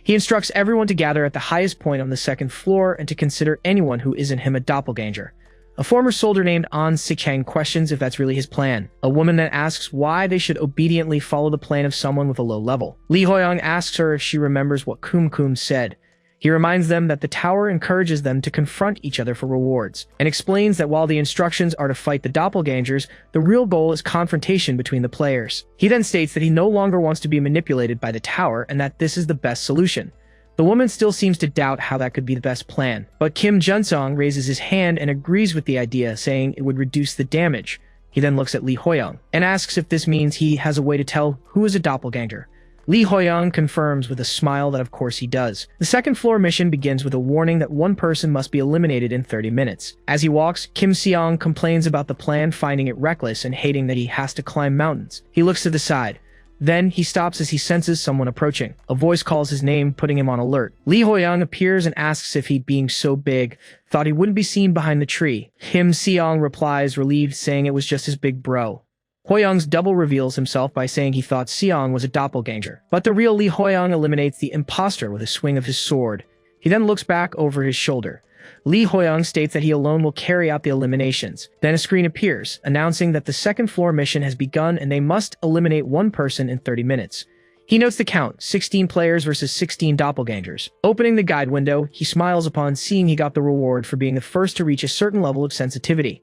He instructs everyone to gather at the highest point on the second floor and to consider anyone who isn't him a doppelganger. A former soldier named An Sichang questions if that's really his plan. A woman then asks why they should obediently follow the plan of someone with a low level. Li Huiyang asks her if she remembers what Kum said. He reminds them that the tower encourages them to confront each other for rewards, and explains that while the instructions are to fight the doppelgangers, the real goal is confrontation between the players. He then states that he no longer wants to be manipulated by the tower and that this is the best solution. The woman still seems to doubt how that could be the best plan, but Kim Junsong raises his hand and agrees with the idea, saying it would reduce the damage. He then looks at Li Huiyang and asks if this means he has a way to tell who is a doppelganger. Li Huiyang confirms with a smile that of course he does. The second floor mission begins with a warning that one person must be eliminated in 30 minutes. As he walks, Kim Seong complains about the plan, finding it reckless and hating that he has to climb mountains. He looks to the side. Then he stops as he senses someone approaching. A voice calls his name, putting him on alert. Li Huiyang appears and asks if he, being so big, thought he wouldn't be seen behind the tree. Kim Seong replies, relieved, saying it was just his big bro. Huiyang's double reveals himself by saying he thought Seong was a doppelganger, but the real Li Huiyang eliminates the imposter with a swing of his sword. He then looks back over his shoulder. Lee Hoyoung states that he alone will carry out the eliminations. Then a screen appears, announcing that the second floor mission has begun and they must eliminate one person in 30 minutes. He notes the count, 16 players versus 16 doppelgangers. Opening the guide window, he smiles upon seeing he got the reward for being the first to reach a certain level of sensitivity.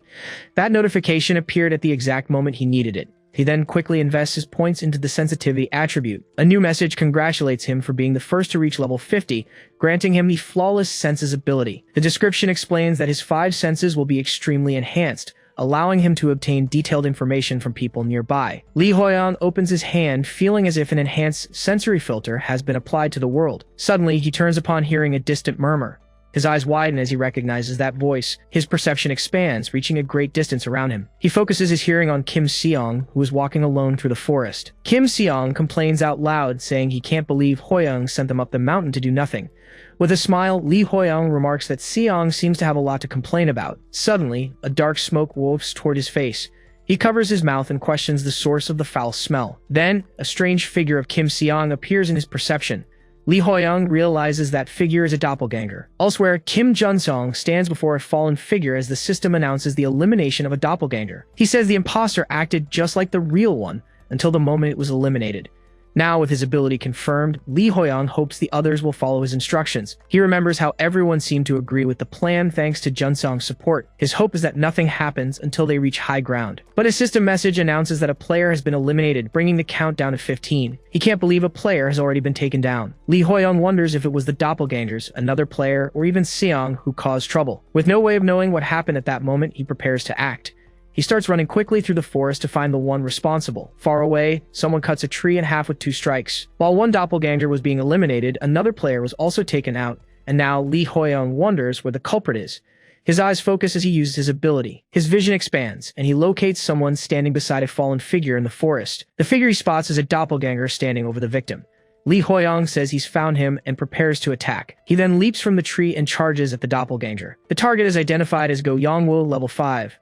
That notification appeared at the exact moment he needed it. He then quickly invests his points into the sensitivity attribute. A new message congratulates him for being the first to reach level 50, granting him the flawless senses ability. The description explains that his 5 senses will be extremely enhanced, allowing him to obtain detailed information from people nearby. Lee Hoyoung opens his hand, feeling as if an enhanced sensory filter has been applied to the world. Suddenly, he turns upon hearing a distant murmur. His eyes widen as he recognizes that voice. His perception expands, reaching a great distance around him. He focuses his hearing on Kim Seong, who is walking alone through the forest. Kim Seong complains out loud, saying he can't believe Hoyoung sent them up the mountain to do nothing. With a smile, Lee Hoyoung remarks that Seong seems to have a lot to complain about. Suddenly, a dark smoke wafts toward his face. He covers his mouth and questions the source of the foul smell. Then, a strange figure of Kim Seong appears in his perception. Lee Hoyoung realizes that figure is a doppelganger. Elsewhere, Kim Junsong stands before a fallen figure as the system announces the elimination of a doppelganger. He says the imposter acted just like the real one until the moment it was eliminated. Now, with his ability confirmed, Lee Hoyoung hopes the others will follow his instructions. He remembers how everyone seemed to agree with the plan thanks to Junsong's support. His hope is that nothing happens until they reach high ground. But his system message announces that a player has been eliminated, bringing the count down to 15. He can't believe a player has already been taken down. Lee Hoyoung wonders if it was the doppelgangers, another player, or even Seong who caused trouble. With no way of knowing what happened at that moment, he prepares to act. He starts running quickly through the forest to find the one responsible. Far away, someone cuts a tree in half with 2 strikes. While one doppelganger was being eliminated, another player was also taken out, and now Lee Hoyoung wonders where the culprit is. His eyes focus as he uses his ability. His vision expands, and he locates someone standing beside a fallen figure in the forest. The figure he spots is a doppelganger standing over the victim. Lee Hoyoung says he's found him and prepares to attack. He then leaps from the tree and charges at the doppelganger. The target is identified as Go Yongwoo, level 5.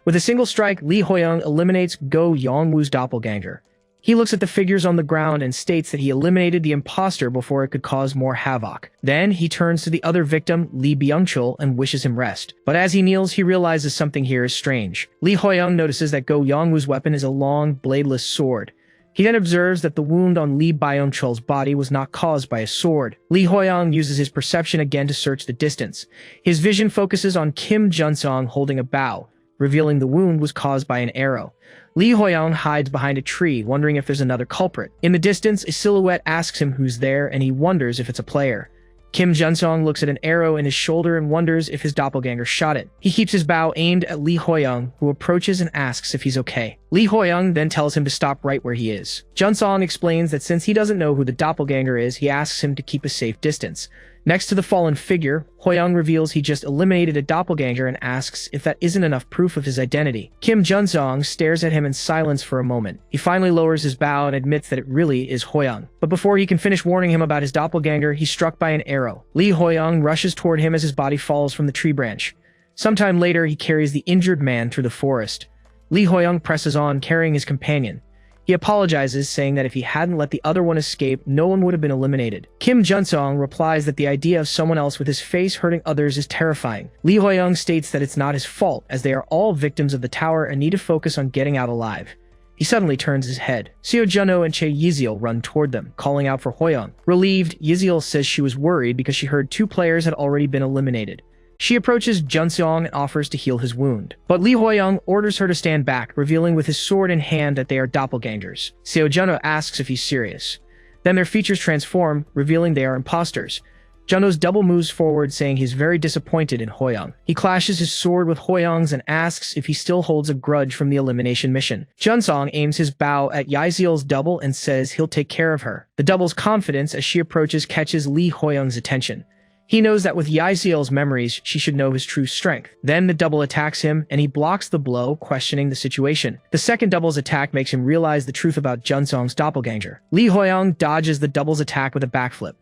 With a single strike, Lee Hoyoung eliminates Go Yongwoo's doppelganger. He looks at the figures on the ground and states that he eliminated the imposter before it could cause more havoc. Then, he turns to the other victim, Lee Byung-chul, and wishes him rest. But as he kneels, he realizes something here is strange. Lee Hoyoung notices that Go Yongwoo's weapon is a long, bladeless sword. He then observes that the wound on Lee Byung-chul's body was not caused by a sword. Lee Hoyoung uses his perception again to search the distance. His vision focuses on Kim Junsong holding a bow, revealing the wound was caused by an arrow. Lee Hoyoung hides behind a tree, wondering if there's another culprit. In the distance, a silhouette asks him who's there, and he wonders if it's a player. Kim Junsong looks at an arrow in his shoulder and wonders if his doppelganger shot it. He keeps his bow aimed at Lee Hoyoung, who approaches and asks if he's okay. Lee Hoyoung then tells him to stop right where he is. Junsong explains that since he doesn't know who the doppelganger is, he asks him to keep a safe distance. Next to the fallen figure, Hoyoung reveals he just eliminated a doppelganger and asks if that isn't enough proof of his identity. Kim Junsong stares at him in silence for a moment. He finally lowers his bow and admits that it really is Hoyoung. But before he can finish warning him about his doppelganger, he's struck by an arrow. Lee Hoyoung rushes toward him as his body falls from the tree branch. Sometime later, he carries the injured man through the forest. Lee Hoyoung presses on, carrying his companion. He apologizes, saying that if he hadn't let the other one escape, no one would have been eliminated. Kim Junsong replies that the idea of someone else with his face hurting others is terrifying. Lee Hoyoung states that it's not his fault, as they are all victims of the tower and need to focus on getting out alive. He suddenly turns his head. Seo Junho and Chae Yiziel run toward them, calling out for Hoyoung. Relieved, Yiziel says she was worried because she heard 2 players had already been eliminated. She approaches Junsong and offers to heal his wound. But Lee Hoyoung orders her to stand back, revealing with his sword in hand that they are doppelgangers. Seo Junho asks if he's serious. Then their features transform, revealing they are imposters. Junho's double moves forward, saying he's very disappointed in Hoyoung. He clashes his sword with Hoyoung's and asks if he still holds a grudge from the elimination mission. Junsong aims his bow at Yiziel's double and says he'll take care of her. The double's confidence as she approaches catches Lee Hoyoung's attention. He knows that with Yiziel's memories, she should know his true strength. Then the double attacks him, and he blocks the blow, questioning the situation. The second double's attack makes him realize the truth about Junsong's doppelganger. Lee Hoyoung dodges the double's attack with a backflip.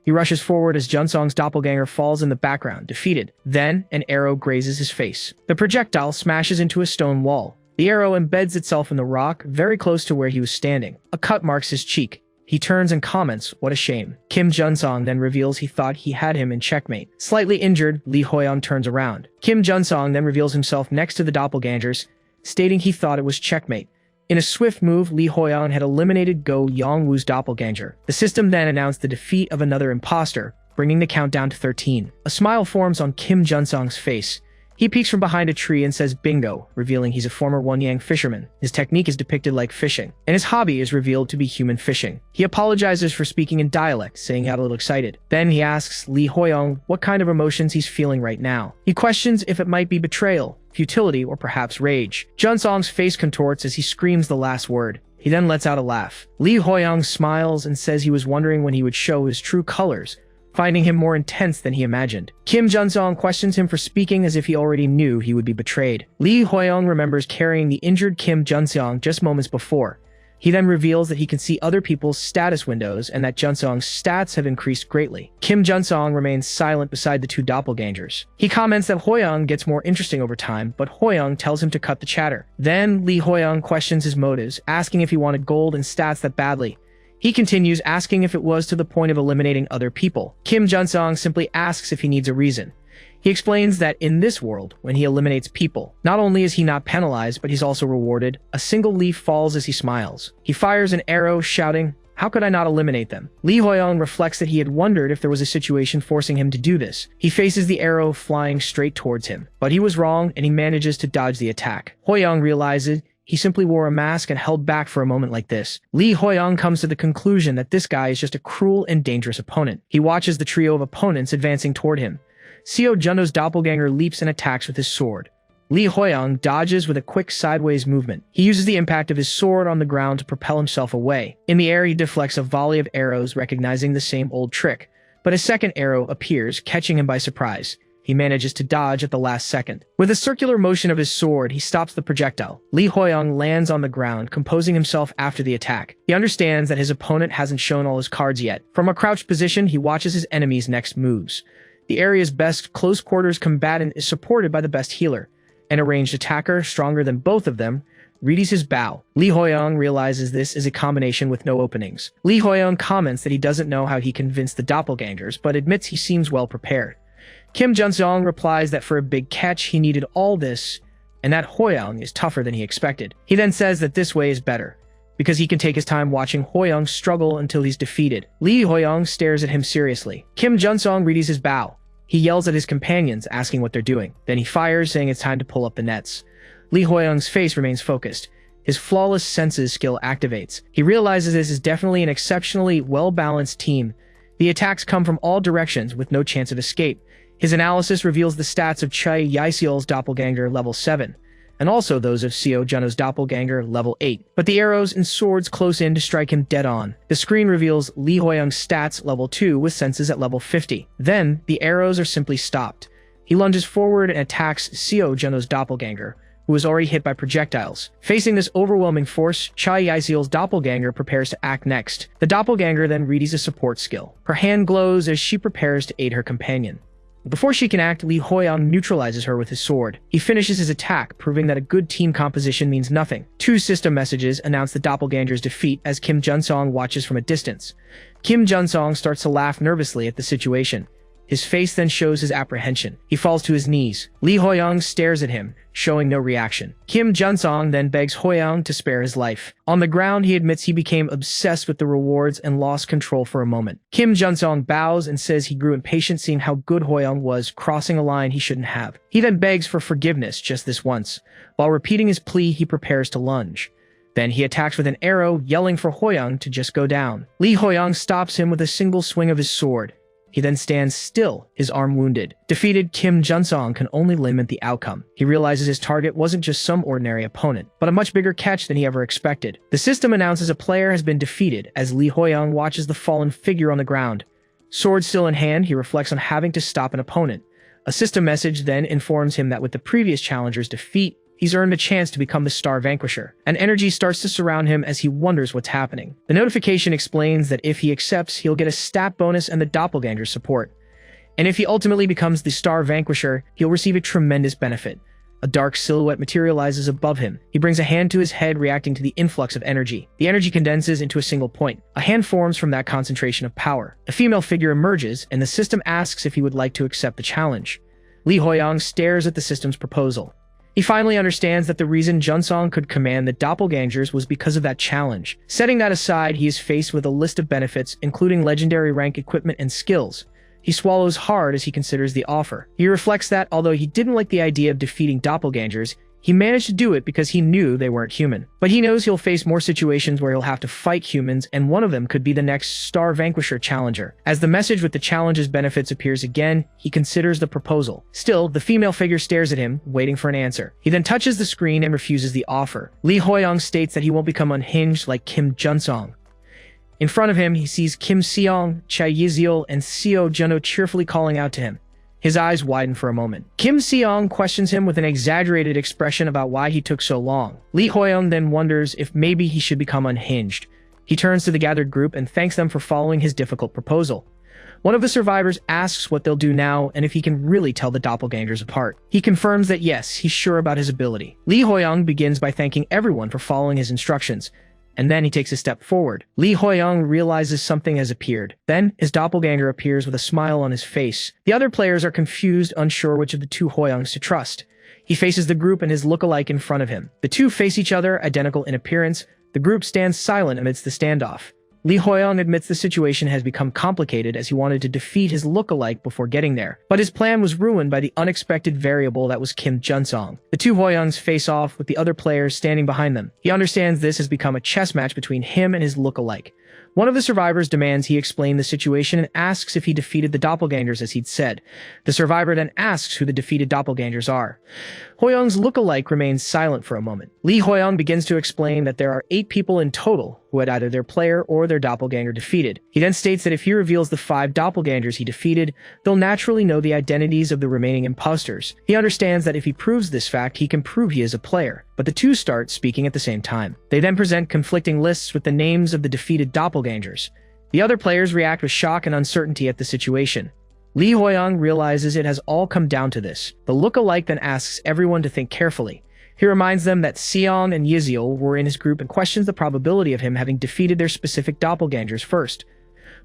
He rushes forward as Junsong's doppelganger falls in the background, defeated. Then, an arrow grazes his face. The projectile smashes into a stone wall. The arrow embeds itself in the rock, very close to where he was standing. A cut marks his cheek. He turns and comments, "What a shame." Kim Junsong then reveals he thought he had him in checkmate. Slightly injured, Lee Hoyoung turns around. Kim Junsong then reveals himself next to the doppelgangers, stating he thought it was checkmate. In a swift move, Lee Hoyoung had eliminated Go Yongwoo's doppelganger. The system then announced the defeat of another imposter, bringing the countdown to 13. A smile forms on Kim Junsong's face. He peeks from behind a tree and says bingo, revealing he's a former Wonyang fisherman. His technique is depicted like fishing, and his hobby is revealed to be human fishing. He apologizes for speaking in dialect, saying he got a little excited. Then he asks Lee Hoyoung what kind of emotions he's feeling right now. He questions if it might be betrayal, futility, or perhaps rage. Junsong's face contorts as he screams the last word. He then lets out a laugh. Lee Hoyoung smiles and says he was wondering when he would show his true colors, finding him more intense than he imagined. Kim Junsong questions him for speaking as if he already knew he would be betrayed. Lee Hoyoung remembers carrying the injured Kim Junsong just moments before. He then reveals that he can see other people's status windows and that Junsong's stats have increased greatly. Kim Junsong remains silent beside the two doppelgangers. He comments that Hoyoung gets more interesting over time, but Hoyoung tells him to cut the chatter. Then Lee Hoyoung questions his motives, asking if he wanted gold and stats that badly. He continues, asking if it was to the point of eliminating other people. Kim Junsong simply asks if he needs a reason. He explains that in this world, when he eliminates people, not only is he not penalized, but he's also rewarded. A single leaf falls as he smiles. He fires an arrow, shouting, "How could I not eliminate them?" Lee Hoyoung reflects that he had wondered if there was a situation forcing him to do this. He faces the arrow flying straight towards him, but he was wrong and he manages to dodge the attack. Hoyoung realizes he simply wore a mask and held back for a moment like this. Lee Hoyoung comes to the conclusion that this guy is just a cruel and dangerous opponent. He watches the trio of opponents advancing toward him. Seo Jundo's doppelganger leaps and attacks with his sword. Lee Hoyoung dodges with a quick sideways movement. He uses the impact of his sword on the ground to propel himself away. In the air, he deflects a volley of arrows, recognizing the same old trick. But a second arrow appears, catching him by surprise. He manages to dodge at the last second. With a circular motion of his sword, he stops the projectile. Lee Hoyoung lands on the ground, composing himself after the attack. He understands that his opponent hasn't shown all his cards yet. From a crouched position, he watches his enemy's next moves. The area's best close-quarters combatant is supported by the best healer. An a ranged attacker, stronger than both of them, readies his bow. Lee Hoyoung realizes this is a combination with no openings. Lee Hoyoung comments that he doesn't know how he convinced the doppelgangers, but admits he seems well prepared. Kim Junsong replies that for a big catch, he needed all this, and that Hoyoung is tougher than he expected. He then says that this way is better, because he can take his time watching Hoyoung struggle until he's defeated. Lee Hoyoung stares at him seriously. Kim Junsong readies his bow. He yells at his companions, asking what they're doing. Then he fires, saying it's time to pull up the nets. Lee Hoyoung's face remains focused. His flawless senses skill activates. He realizes this is definitely an exceptionally well-balanced team. The attacks come from all directions with no chance of escape. His analysis reveals the stats of Chai Yaiseol's doppelganger level 7, and also those of Seo Jundo's doppelganger level 8, but the arrows and swords close in to strike him dead on. The screen reveals Lee Hoyoung's stats level 2 with senses at level 50. Then, the arrows are simply stopped. He lunges forward and attacks Seo Jundo's doppelganger, who is already hit by projectiles. Facing this overwhelming force, Chai Yaiseol's doppelganger prepares to act next. The doppelganger then readies a support skill. Her hand glows as she prepares to aid her companion. Before she can act, Lee Hoyoung neutralizes her with his sword. He finishes his attack, proving that a good team composition means nothing. Two system messages announce the doppelganger's defeat as Kim Junsong watches from a distance. Kim Junsong starts to laugh nervously at the situation. His face then shows his apprehension. He falls to his knees. Lee Hoyoung stares at him, showing no reaction. Kim Junsong then begs Hoyoung to spare his life. On the ground, he admits he became obsessed with the rewards and lost control for a moment. Kim Junsong bows and says he grew impatient seeing how good Hoyoung was, crossing a line he shouldn't have. He then begs for forgiveness just this once. While repeating his plea, he prepares to lunge. Then he attacks with an arrow, yelling for Hoyoung to just go down. Lee Hoyoung stops him with a single swing of his sword. He then stands still, his arm wounded. Defeated, Kim Junsong can only limit the outcome. He realizes his target wasn't just some ordinary opponent, but a much bigger catch than he ever expected. The system announces a player has been defeated as Lee Hoyoung watches the fallen figure on the ground. Sword still in hand, he reflects on having to stop an opponent. A system message then informs him that with the previous challenger's defeat, he's earned a chance to become the Star Vanquisher. An energy starts to surround him as he wonders what's happening. The notification explains that if he accepts, he'll get a stat bonus and the doppelganger's support. And if he ultimately becomes the Star Vanquisher, he'll receive a tremendous benefit. A dark silhouette materializes above him. He brings a hand to his head, reacting to the influx of energy. The energy condenses into a single point. A hand forms from that concentration of power. A female figure emerges, and the system asks if he would like to accept the challenge. Li Huiyang stares at the system's proposal. He finally understands that the reason Junsong could command the doppelgangers was because of that challenge. Setting that aside, he is faced with a list of benefits, including legendary rank equipment and skills. He swallows hard as he considers the offer. He reflects that, although he didn't like the idea of defeating doppelgangers, he managed to do it because he knew they weren't human. But he knows he'll face more situations where he'll have to fight humans, and one of them could be the next Star Vanquisher challenger. As the message with the challenge's benefits appears again, he considers the proposal. Still, the female figure stares at him, waiting for an answer. He then touches the screen and refuses the offer. Li Huiyang states that he won't become unhinged like Kim Junsong. In front of him, he sees Kim Seong, Chai Yiziel, and Seo Juno cheerfully calling out to him. His eyes widen for a moment. Kim Seong questions him with an exaggerated expression about why he took so long. Li Huiyang then wonders if maybe he should become unhinged. He turns to the gathered group and thanks them for following his difficult proposal. One of the survivors asks what they'll do now and if he can really tell the doppelgangers apart. He confirms that yes, he's sure about his ability. Li Huiyang begins by thanking everyone for following his instructions. And then he takes a step forward. Li Huiyang realizes something has appeared. Then, his doppelganger appears with a smile on his face. The other players are confused, unsure which of the two Huiyangs to trust. He faces the group and his lookalike in front of him. The two face each other, identical in appearance. The group stands silent amidst the standoff. Li Huiyang admits the situation has become complicated as he wanted to defeat his lookalike before getting there. But his plan was ruined by the unexpected variable that was Kim Junsong. The two Huiyangs face off with the other players standing behind them. He understands this has become a chess match between him and his lookalike. One of the survivors demands he explain the situation and asks if he defeated the doppelgangers as he'd said. The survivor then asks who the defeated doppelgangers are. Huiyang's lookalike remains silent for a moment. Li Huiyang begins to explain that there are 8 people in total who had either their player or their doppelganger defeated. He then states that if he reveals the 5 doppelgangers he defeated, they'll naturally know the identities of the remaining imposters. He understands that if he proves this fact, he can prove he is a player. But the two start speaking at the same time. They then present conflicting lists with the names of the defeated doppelgangers. The other players react with shock and uncertainty at the situation. Li Huiyang realizes it has all come down to this. The lookalike then asks everyone to think carefully. He reminds them that Seong and Yiziel were in his group and questions the probability of him having defeated their specific doppelgangers first.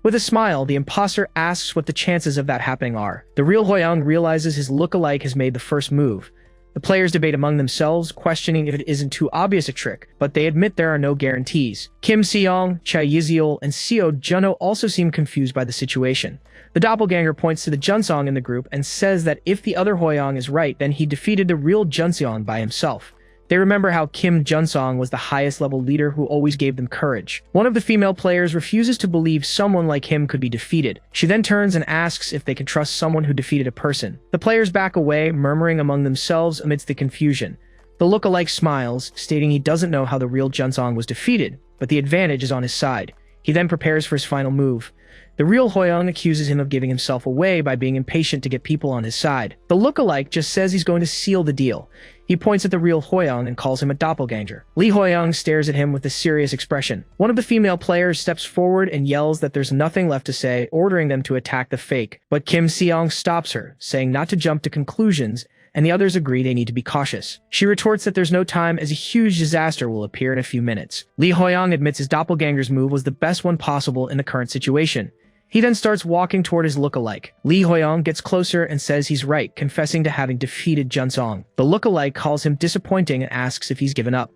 With a smile, the imposter asks what the chances of that happening are. The real Huiyang realizes his lookalike has made the first move. The players debate among themselves, questioning if it isn't too obvious a trick, but they admit there are no guarantees. Kim Seong, Chai Yiziel, and Seo Juno also seem confused by the situation. The doppelganger points to the Junsong in the group and says that if the other Huiyang is right, then he defeated the real Junsong by himself. They remember how Kim Junsong was the highest level leader who always gave them courage. One of the female players refuses to believe someone like him could be defeated. She then turns and asks if they can trust someone who defeated a person. The players back away, murmuring among themselves amidst the confusion. The lookalike smiles, stating he doesn't know how the real Junsong was defeated, but the advantage is on his side. He then prepares for his final move. The real Huiyang accuses him of giving himself away by being impatient to get people on his side. The lookalike just says he's going to seal the deal. He points at the real Huiyang and calls him a doppelganger. Li Huiyang stares at him with a serious expression. One of the female players steps forward and yells that there's nothing left to say, ordering them to attack the fake. But Kim Seong stops her, saying not to jump to conclusions, and the others agree they need to be cautious. She retorts that there's no time as a huge disaster will appear in a few minutes. Li Huiyang admits his doppelganger's move was the best one possible in the current situation. He then starts walking toward his lookalike. Li Huiyang gets closer and says he's right, confessing to having defeated Junsong. The lookalike calls him disappointing and asks if he's given up.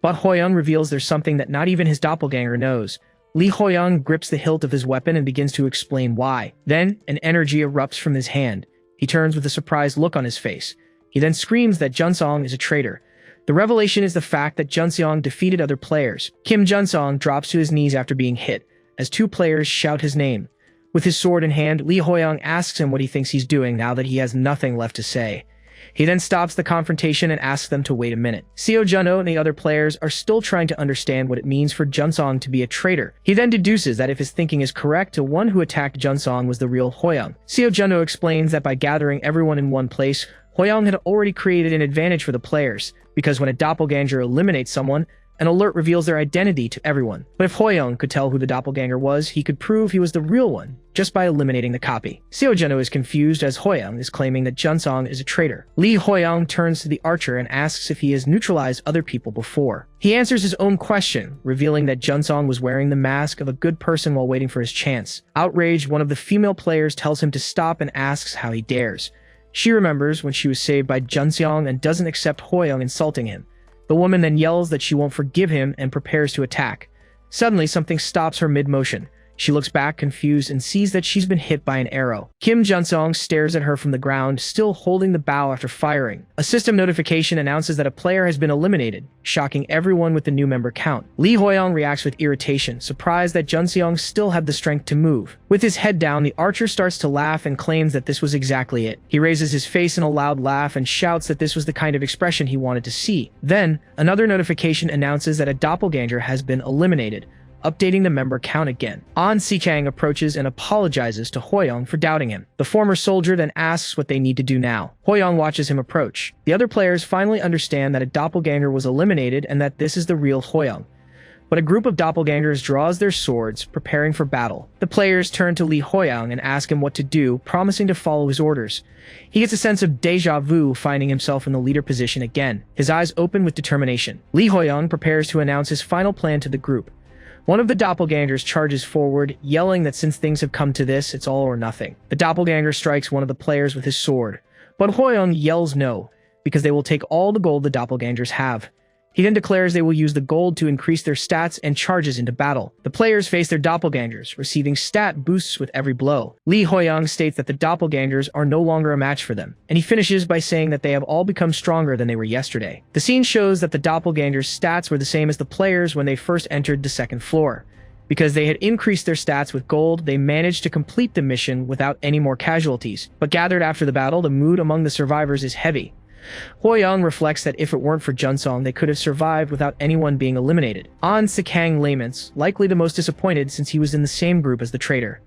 But Huiyang reveals there's something that not even his doppelganger knows. Li Huiyang grips the hilt of his weapon and begins to explain why. Then, an energy erupts from his hand. He turns with a surprised look on his face. He then screams that Junsong is a traitor. The revelation is the fact that Junsong defeated other players. Kim Junsong drops to his knees after being hit, as 2 players shout his name. With his sword in hand, Li Huiyang asks him what he thinks he's doing now that he has nothing left to say. He then stops the confrontation and asks them to wait a minute. Seo Juno and the other players are still trying to understand what it means for Junsong to be a traitor. He then deduces that if his thinking is correct, the one who attacked Junsong was the real Huiyang. Seo Juno explains that by gathering everyone in one place, Huiyang had already created an advantage for the players, because when a doppelganger eliminates someone, An alert reveals their identity to everyone. But if Hoyoung could tell who the doppelganger was, he could prove he was the real one just by eliminating the copy. Seojeno is confused as Hoyoung is claiming that Junsong is a traitor. Lee Hoyoung turns to the archer and asks if he has neutralized other people before. He answers his own question, revealing that Junsong was wearing the mask of a good person while waiting for his chance. Outraged, one of the female players tells him to stop and asks how he dares. She remembers when she was saved by Junseong and doesn't accept Hoyoung insulting him. The woman then yells that she won't forgive him and prepares to attack. Suddenly, something stops her mid-motion. She looks back confused and sees that she's been hit by an arrow. Kim Junsong stares at her from the ground, still holding the bow after firing. A system notification announces that a player has been eliminated, shocking everyone with the new member count. Lee Hoyoung reacts with irritation, surprised that Junseong still had the strength to move. With his head down, the archer starts to laugh and claims that this was exactly it. He raises his face in a loud laugh and shouts that this was the kind of expression he wanted to see. Then, another notification announces that a doppelganger has been eliminated, updating the member count again. An Si-chang approaches and apologizes to Hoyoung for doubting him. The former soldier then asks what they need to do now. Hoyoung watches him approach. The other players finally understand that a doppelganger was eliminated and that this is the real Hoyoung. But a group of doppelgangers draws their swords, preparing for battle. The players turn to Lee Hoyoung and ask him what to do, promising to follow his orders. He gets a sense of deja vu, finding himself in the leader position again. His eyes open with determination. Lee Hoyoung prepares to announce his final plan to the group. One of the doppelgangers charges forward, yelling that since things have come to this, it's all or nothing. The doppelganger strikes one of the players with his sword, but Hoyoung yells no, because they will take all the gold the doppelgangers have. He then declares they will use the gold to increase their stats and charges into battle. The players face their doppelgangers, receiving stat boosts with every blow. Lee Hoyoung states that the doppelgangers are no longer a match for them, and he finishes by saying that they have all become stronger than they were yesterday. The scene shows that the doppelgangers' stats were the same as the players when they first entered the second floor. Because they had increased their stats with gold, they managed to complete the mission without any more casualties. But gathered after the battle, the mood among the survivors is heavy. Hoyoung reflects that if it weren't for Junsong, they could have survived without anyone being eliminated. An Si-chang laments, likely the most disappointed since he was in the same group as the traitor.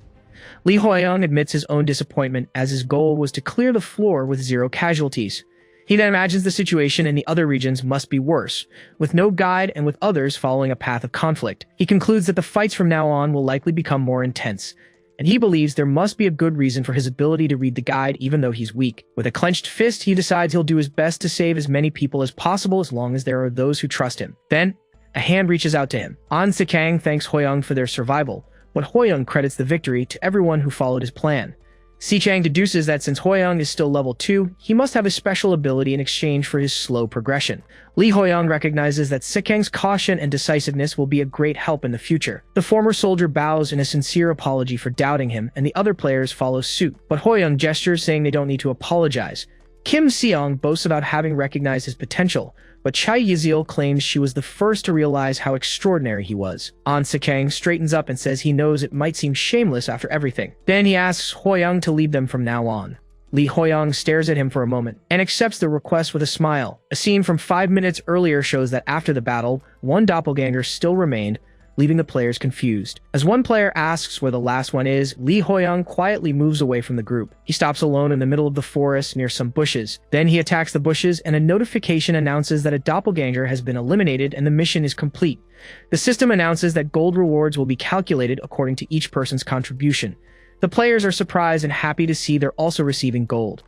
Lee Hoyoung admits his own disappointment, as his goal was to clear the floor with 0 casualties. He then imagines the situation in the other regions must be worse, with no guide and with others following a path of conflict. He concludes that the fights from now on will likely become more intense, and he believes there must be a good reason for his ability to read the guide even though he's weak. With a clenched fist, he decides he'll do his best to save as many people as possible as long as there are those who trust him. Then, a hand reaches out to him. An Si-chang thanks Hoyoung for their survival, but Hoyoung credits the victory to everyone who followed his plan. Si-chang deduces that since Hoyoung is still level 2, he must have a special ability in exchange for his slow progression. Lee Hoyoung recognizes that Si-chang's caution and decisiveness will be a great help in the future. The former soldier bows in a sincere apology for doubting him, and the other players follow suit. But Hoyoung gestures, saying they don't need to apologize. Kim Seong boasts about having recognized his potential, but Chai Yizil claims she was the first to realize how extraordinary he was. An Si-chang straightens up and says he knows it might seem shameless after everything. Then he asks Hoyoung to lead them from now on. Lee Hoyoung stares at him for a moment and accepts the request with a smile. A scene from 5 minutes earlier shows that after the battle, one doppelganger still remained, leaving the players confused. As one player asks where the last one is, Lee Hoyoung quietly moves away from the group. He stops alone in the middle of the forest near some bushes. Then he attacks the bushes, and a notification announces that a doppelganger has been eliminated and the mission is complete. The system announces that gold rewards will be calculated according to each person's contribution. The players are surprised and happy to see they're also receiving gold.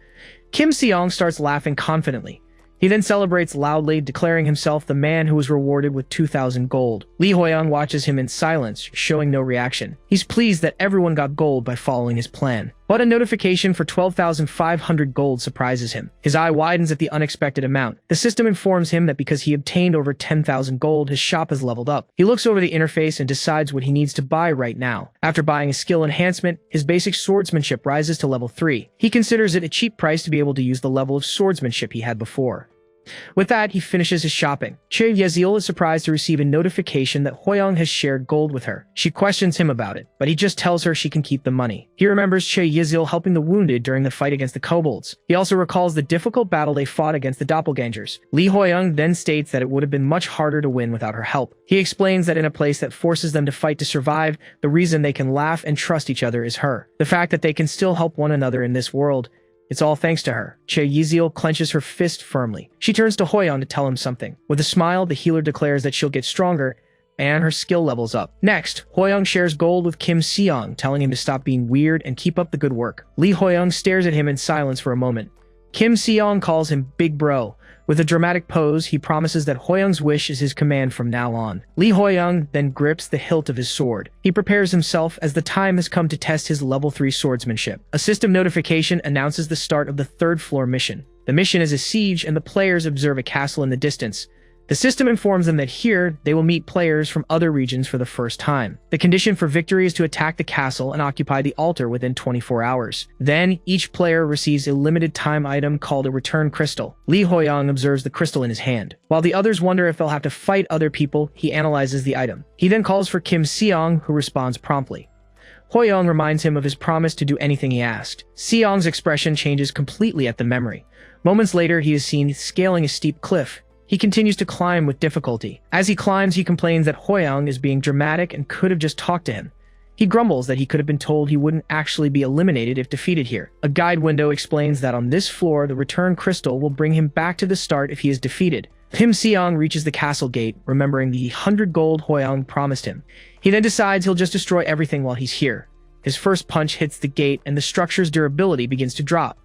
Kim Seong starts laughing confidently. He then celebrates loudly, declaring himself the man who was rewarded with 2,000 gold. Lee Hoyoung watches him in silence, showing no reaction. He's pleased that everyone got gold by following his plan. But a notification for 12,500 gold surprises him. His eye widens at the unexpected amount. The system informs him that because he obtained over 10,000 gold, his shop has leveled up. He looks over the interface and decides what he needs to buy right now. After buying a skill enhancement, his basic swordsmanship rises to level 3. He considers it a cheap price to be able to use the level of swordsmanship he had before. With that, he finishes his shopping. Che Yezil is surprised to receive a notification that Hoyoung has shared gold with her. She questions him about it, but he just tells her she can keep the money. He remembers Che Yezil helping the wounded during the fight against the kobolds. He also recalls the difficult battle they fought against the doppelgangers. Lee Hoyoung then states that it would have been much harder to win without her help. He explains that in a place that forces them to fight to survive, the reason they can laugh and trust each other is her. The fact that they can still help one another in this world It's all thanks to her. Yahello clenches her fist firmly. She turns to Hoyoung to tell him something. With a smile, the healer declares that she'll get stronger, and her skill levels up. Next, Hoyoung shares gold with Kim Seong, telling him to stop being weird and keep up the good work. Lee Hoyoung stares at him in silence for a moment. Kim Seong calls him Big Bro. With a dramatic pose, he promises that Hoyoung's wish is his command from now on. Lee Hoyoung then grips the hilt of his sword. He prepares himself as the time has come to test his level 3 swordsmanship. A system notification announces the start of the 3rd floor mission. The mission is a siege, and the players observe a castle in the distance. The system informs them that here, they will meet players from other regions for the first time. The condition for victory is to attack the castle and occupy the altar within 24 hours. Then, each player receives a limited time item called a return crystal. Lee Hoyoung observes the crystal in his hand. While the others wonder if they'll have to fight other people, he analyzes the item. He then calls for Kim Seong, who responds promptly. Hoyoung reminds him of his promise to do anything he asked. Seong's expression changes completely at the memory. Moments later, he is seen scaling a steep cliff. He continues to climb with difficulty. As he climbs, he complains that Hoyoung is being dramatic and could have just talked to him. He grumbles that he could have been told he wouldn't actually be eliminated if defeated here. A guide window explains that on this floor, the return crystal will bring him back to the start if he is defeated. Kim Seong reaches the castle gate, remembering the 100 gold Hoyoung promised him. He then decides he'll just destroy everything while he's here. His first punch hits the gate, and the structure's durability begins to drop.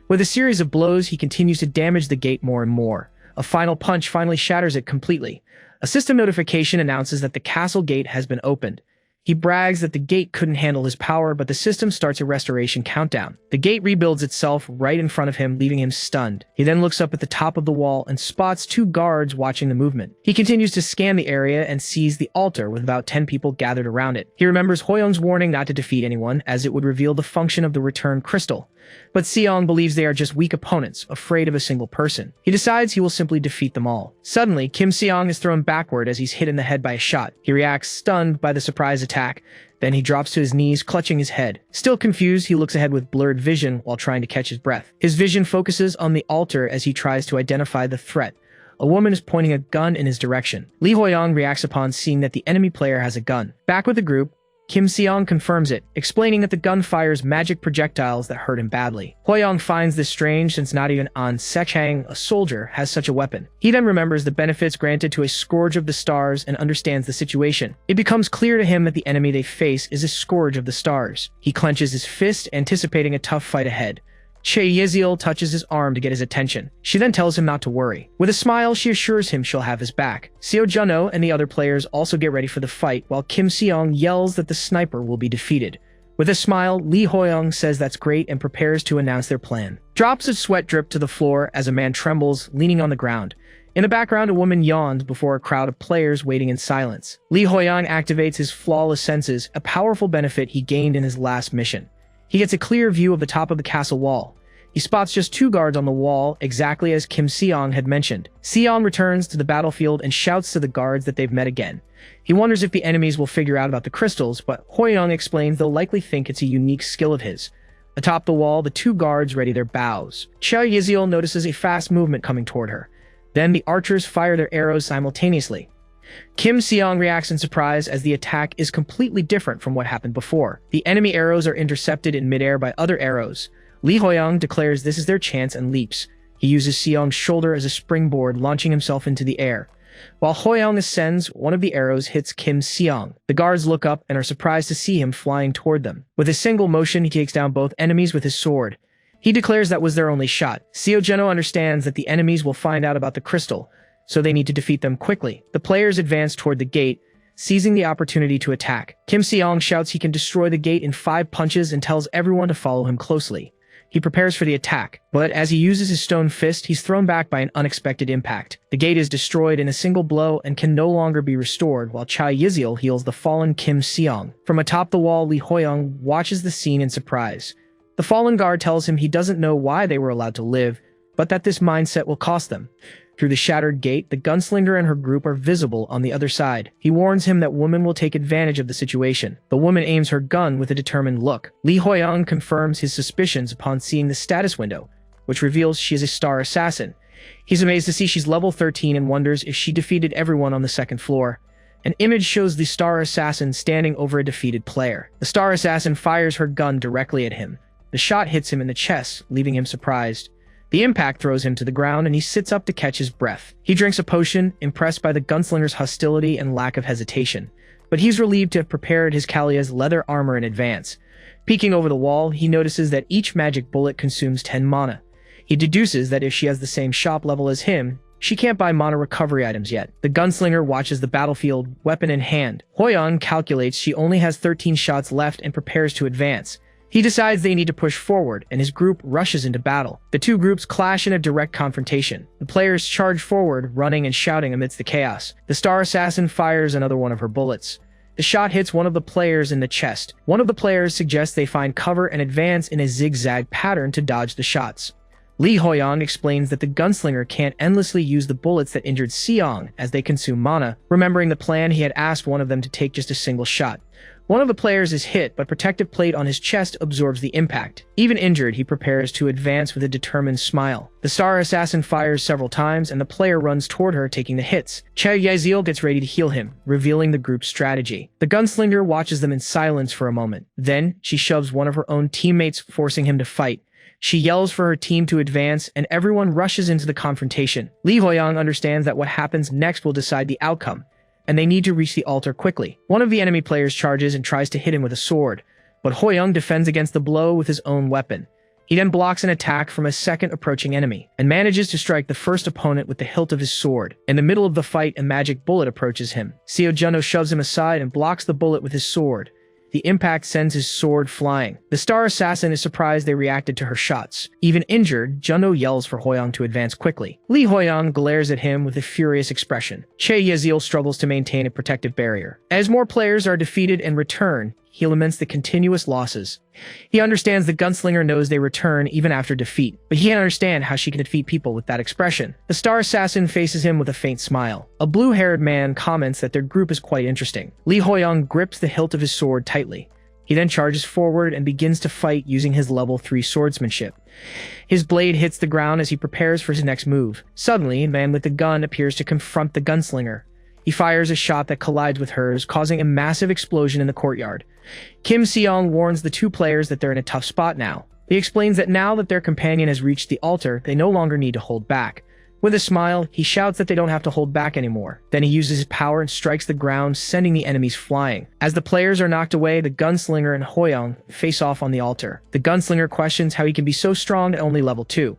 With a series of blows, he continues to damage the gate more and more. A final punch finally shatters it completely. A system notification announces that the castle gate has been opened. He brags that the gate couldn't handle his power, but the system starts a restoration countdown. The gate rebuilds itself right in front of him, leaving him stunned. He then looks up at the top of the wall and spots 2 guards watching the movement. He continues to scan the area and sees the altar with about 10 people gathered around it. He remembers Hoyoung's warning not to defeat anyone, as it would reveal the function of the return crystal. But Seong believes they are just weak opponents, afraid of a single person. He decides he will simply defeat them all. Suddenly, Kim Seong is thrown backward as he's hit in the head by a shot. He reacts stunned by the surprise attack. Then he drops to his knees, clutching his head. Still confused, he looks ahead with blurred vision while trying to catch his breath. His vision focuses on the altar as he tries to identify the threat. A woman is pointing a gun in his direction. Lee Hoyoung reacts upon seeing that the enemy player has a gun. Back with the group, Kim Seong confirms it, explaining that the gun fires magic projectiles that hurt him badly. Hoyoung finds this strange since not even An Sechang, a soldier, has such a weapon. He then remembers the benefits granted to a Scourge of the Stars and understands the situation. It becomes clear to him that the enemy they face is a Scourge of the Stars. He clenches his fist, anticipating a tough fight ahead. Yahello touches his arm to get his attention. She then tells him not to worry. With a smile, she assures him she'll have his back. Seo Junho and the other players also get ready for the fight, while Kim Seong yells that the sniper will be defeated. With a smile, Lee Hoyoung says that's great and prepares to announce their plan. Drops of sweat drip to the floor as a man trembles, leaning on the ground. In the background, a woman yawns before a crowd of players waiting in silence. Lee Hoyoung activates his flawless senses, a powerful benefit he gained in his last mission. He gets a clear view of the top of the castle wall. He spots just 2 guards on the wall, exactly as Kim Seong had mentioned. Seong returns to the battlefield and shouts to the guards that they've met again. He wonders if the enemies will figure out about the crystals, but Hoyoung explains they'll likely think it's a unique skill of his. Atop the wall, the 2 guards ready their bows. Yahello notices a fast movement coming toward her. Then the archers fire their arrows simultaneously. Kim Seong reacts in surprise as the attack is completely different from what happened before. The enemy arrows are intercepted in midair by other arrows. Lee Hoyoung declares this is their chance and leaps. He uses Seong's shoulder as a springboard, launching himself into the air. While Hoyoung ascends, one of the arrows hits Kim Seong. The guards look up and are surprised to see him flying toward them. With a single motion, he takes down both enemies with his sword. He declares that was their only shot. Seo Junho understands that the enemies will find out about the crystal, so they need to defeat them quickly. The players advance toward the gate, seizing the opportunity to attack. Kim Seong shouts he can destroy the gate in 5 punches and tells everyone to follow him closely. He prepares for the attack, but as he uses his stone fist, he's thrown back by an unexpected impact. The gate is destroyed in a single blow and can no longer be restored, while Yahello heals the fallen Kim Seong. From atop the wall, Lee Hoyoung watches the scene in surprise. The fallen guard tells him he doesn't know why they were allowed to live, but that this mindset will cost them. Through the shattered gate, the gunslinger and her group are visible on the other side. He warns him that woman will take advantage of the situation. The woman aims her gun with a determined look. Lee Hoyoung confirms his suspicions upon seeing the status window, which reveals she is a star assassin. He's amazed to see she's level 13 and wonders if she defeated everyone on the 2nd floor. An image shows the star assassin standing over a defeated player. The star assassin fires her gun directly at him. The shot hits him in the chest, leaving him surprised. The impact throws him to the ground and he sits up to catch his breath. He drinks a potion, impressed by the gunslinger's hostility and lack of hesitation. But he's relieved to have prepared his Kalia's leather armor in advance. Peeking over the wall, he notices that each magic bullet consumes 10 mana. He deduces that if she has the same shop level as him, she can't buy mana recovery items yet. The gunslinger watches the battlefield, weapon in hand. Hoyoung calculates she only has 13 shots left and prepares to advance. He decides they need to push forward, and his group rushes into battle. The two groups clash in a direct confrontation. The players charge forward, running and shouting amidst the chaos. The Star Assassin fires another one of her bullets. The shot hits one of the players in the chest. One of the players suggests they find cover and advance in a zigzag pattern to dodge the shots. Lee Hoyoung explains that the gunslinger can't endlessly use the bullets that injured Seong as they consume mana, remembering the plan he had asked one of them to take just a single shot. One of the players is hit, but protective plate on his chest absorbs the impact. Even injured, he prepares to advance with a determined smile. The Star Assassin fires several times, and the player runs toward her, taking the hits. Che Yazil gets ready to heal him, revealing the group's strategy. The gunslinger watches them in silence for a moment. Then, she shoves one of her own teammates, forcing him to fight. She yells for her team to advance, and everyone rushes into the confrontation. Lee Hoyoung understands that what happens next will decide the outcome, and they need to reach the altar quickly. One of the enemy players charges and tries to hit him with a sword, but Hoyoung defends against the blow with his own weapon. He then blocks an attack from a second approaching enemy, and manages to strike the first opponent with the hilt of his sword. In the middle of the fight, a magic bullet approaches him. Seo Juno shoves him aside and blocks the bullet with his sword. The impact sends his sword flying. The Star Assassin is surprised they reacted to her shots. Even injured, Juno yells for Hoyoung to advance quickly. Lee Hoyoung glares at him with a furious expression. Che Yazil struggles to maintain a protective barrier. As more players are defeated and return, he laments the continuous losses. He understands the gunslinger knows they return even after defeat, but he can't understand how she can defeat people with that expression. The Star Assassin faces him with a faint smile. A blue-haired man comments that their group is quite interesting. Lee Hoyoung grips the hilt of his sword tightly. He then charges forward and begins to fight using his level 3 swordsmanship. His blade hits the ground as he prepares for his next move. Suddenly, a man with a gun appears to confront the gunslinger. He fires a shot that collides with hers, causing a massive explosion in the courtyard. Kim Seong warns the two players that they're in a tough spot now. He explains that now that their companion has reached the altar, they no longer need to hold back. With a smile, he shouts that they don't have to hold back anymore. Then he uses his power and strikes the ground, sending the enemies flying. As the players are knocked away, the gunslinger and Hoyoung face off on the altar. The gunslinger questions how he can be so strong at only level 2.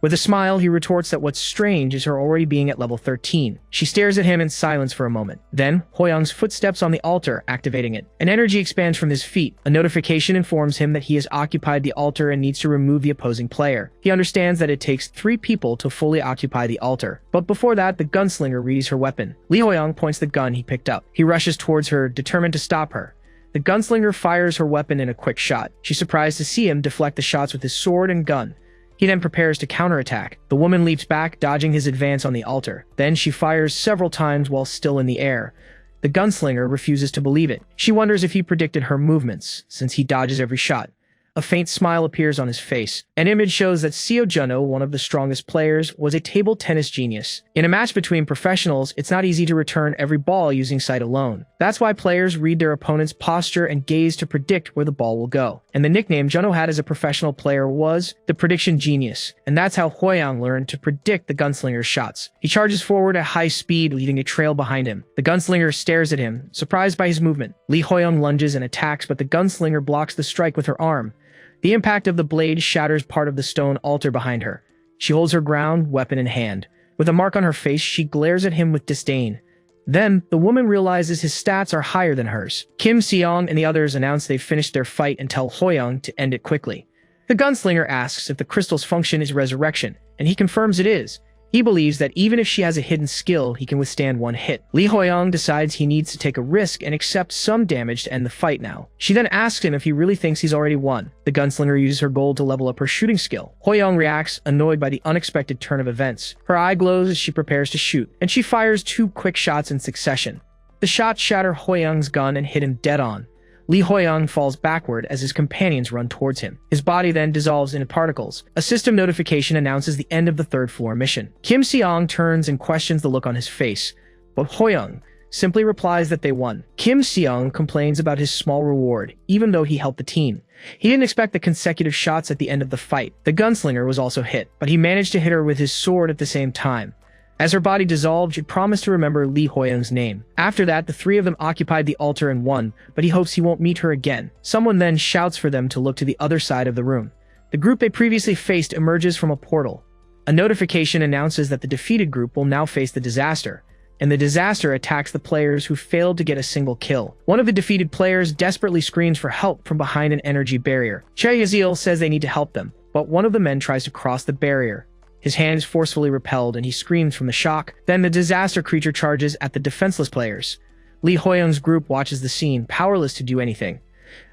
With a smile, he retorts that what's strange is her already being at level 13. She stares at him in silence for a moment. Then, Hoyoung's footsteps on the altar, activating it. An energy expands from his feet. A notification informs him that he has occupied the altar and needs to remove the opposing player. He understands that it takes 3 people to fully occupy the altar. But before that, the gunslinger readies her weapon. Lee Hoyoung points the gun he picked up. He rushes towards her, determined to stop her. The gunslinger fires her weapon in a quick shot. She's surprised to see him deflect the shots with his sword and gun. He then prepares to counterattack. The woman leaps back, dodging his advance on the altar. Then she fires several times while still in the air. The gunslinger refuses to believe it. She wonders if he predicted her movements, since he dodges every shot. A faint smile appears on his face. An image shows that Seo Juno, one of the strongest players, was a table tennis genius. In a match between professionals, it's not easy to return every ball using sight alone. That's why players read their opponent's posture and gaze to predict where the ball will go. And the nickname Juno had as a professional player was the Prediction Genius. And that's how Hoyoung learned to predict the gunslinger's shots. He charges forward at high speed, leaving a trail behind him. The gunslinger stares at him, surprised by his movement. Lee Hoyoung lunges and attacks, but the gunslinger blocks the strike with her arm. The impact of the blade shatters part of the stone altar behind her. She holds her ground, weapon in hand. With a mark on her face, she glares at him with disdain. Then, the woman realizes his stats are higher than hers. Kim Seong and the others announce they've finished their fight and tell Hoyoung to end it quickly. The gunslinger asks if the crystal's function is resurrection, and he confirms it is. He believes that even if she has a hidden skill, he can withstand one hit. Lee Hoyoung decides he needs to take a risk and accept some damage to end the fight now. She then asks him if he really thinks he's already won. The gunslinger uses her gold to level up her shooting skill. Hoyoung reacts, annoyed by the unexpected turn of events. Her eye glows as she prepares to shoot, and she fires 2 quick shots in succession. The shots shatter Hoyoung's gun and hit him dead on. Lee Hoyoung falls backward as his companions run towards him. His body then dissolves into particles. A system notification announces the end of the 3rd floor mission. Kim Seong turns and questions the look on his face, but Hoyoung simply replies that they won. Kim Seong complains about his small reward, even though he helped the team. He didn't expect the consecutive shots at the end of the fight. The gunslinger was also hit, but he managed to hit her with his sword at the same time. As her body dissolved, she promised to remember Lee Hoyoung's name. After that, the three of them occupied the altar and won, but he hopes he won't meet her again. Someone then shouts for them to look to the other side of the room. The group they previously faced emerges from a portal. A notification announces that the defeated group will now face the disaster, and the disaster attacks the players who failed to get a single kill. One of the defeated players desperately screams for help from behind an energy barrier. Che Yazil says they need to help them, but one of the men tries to cross the barrier. His hand is forcefully repelled and he screams from the shock. Then the disaster creature charges at the defenseless players. Lee Hoyoung's group watches the scene, powerless to do anything.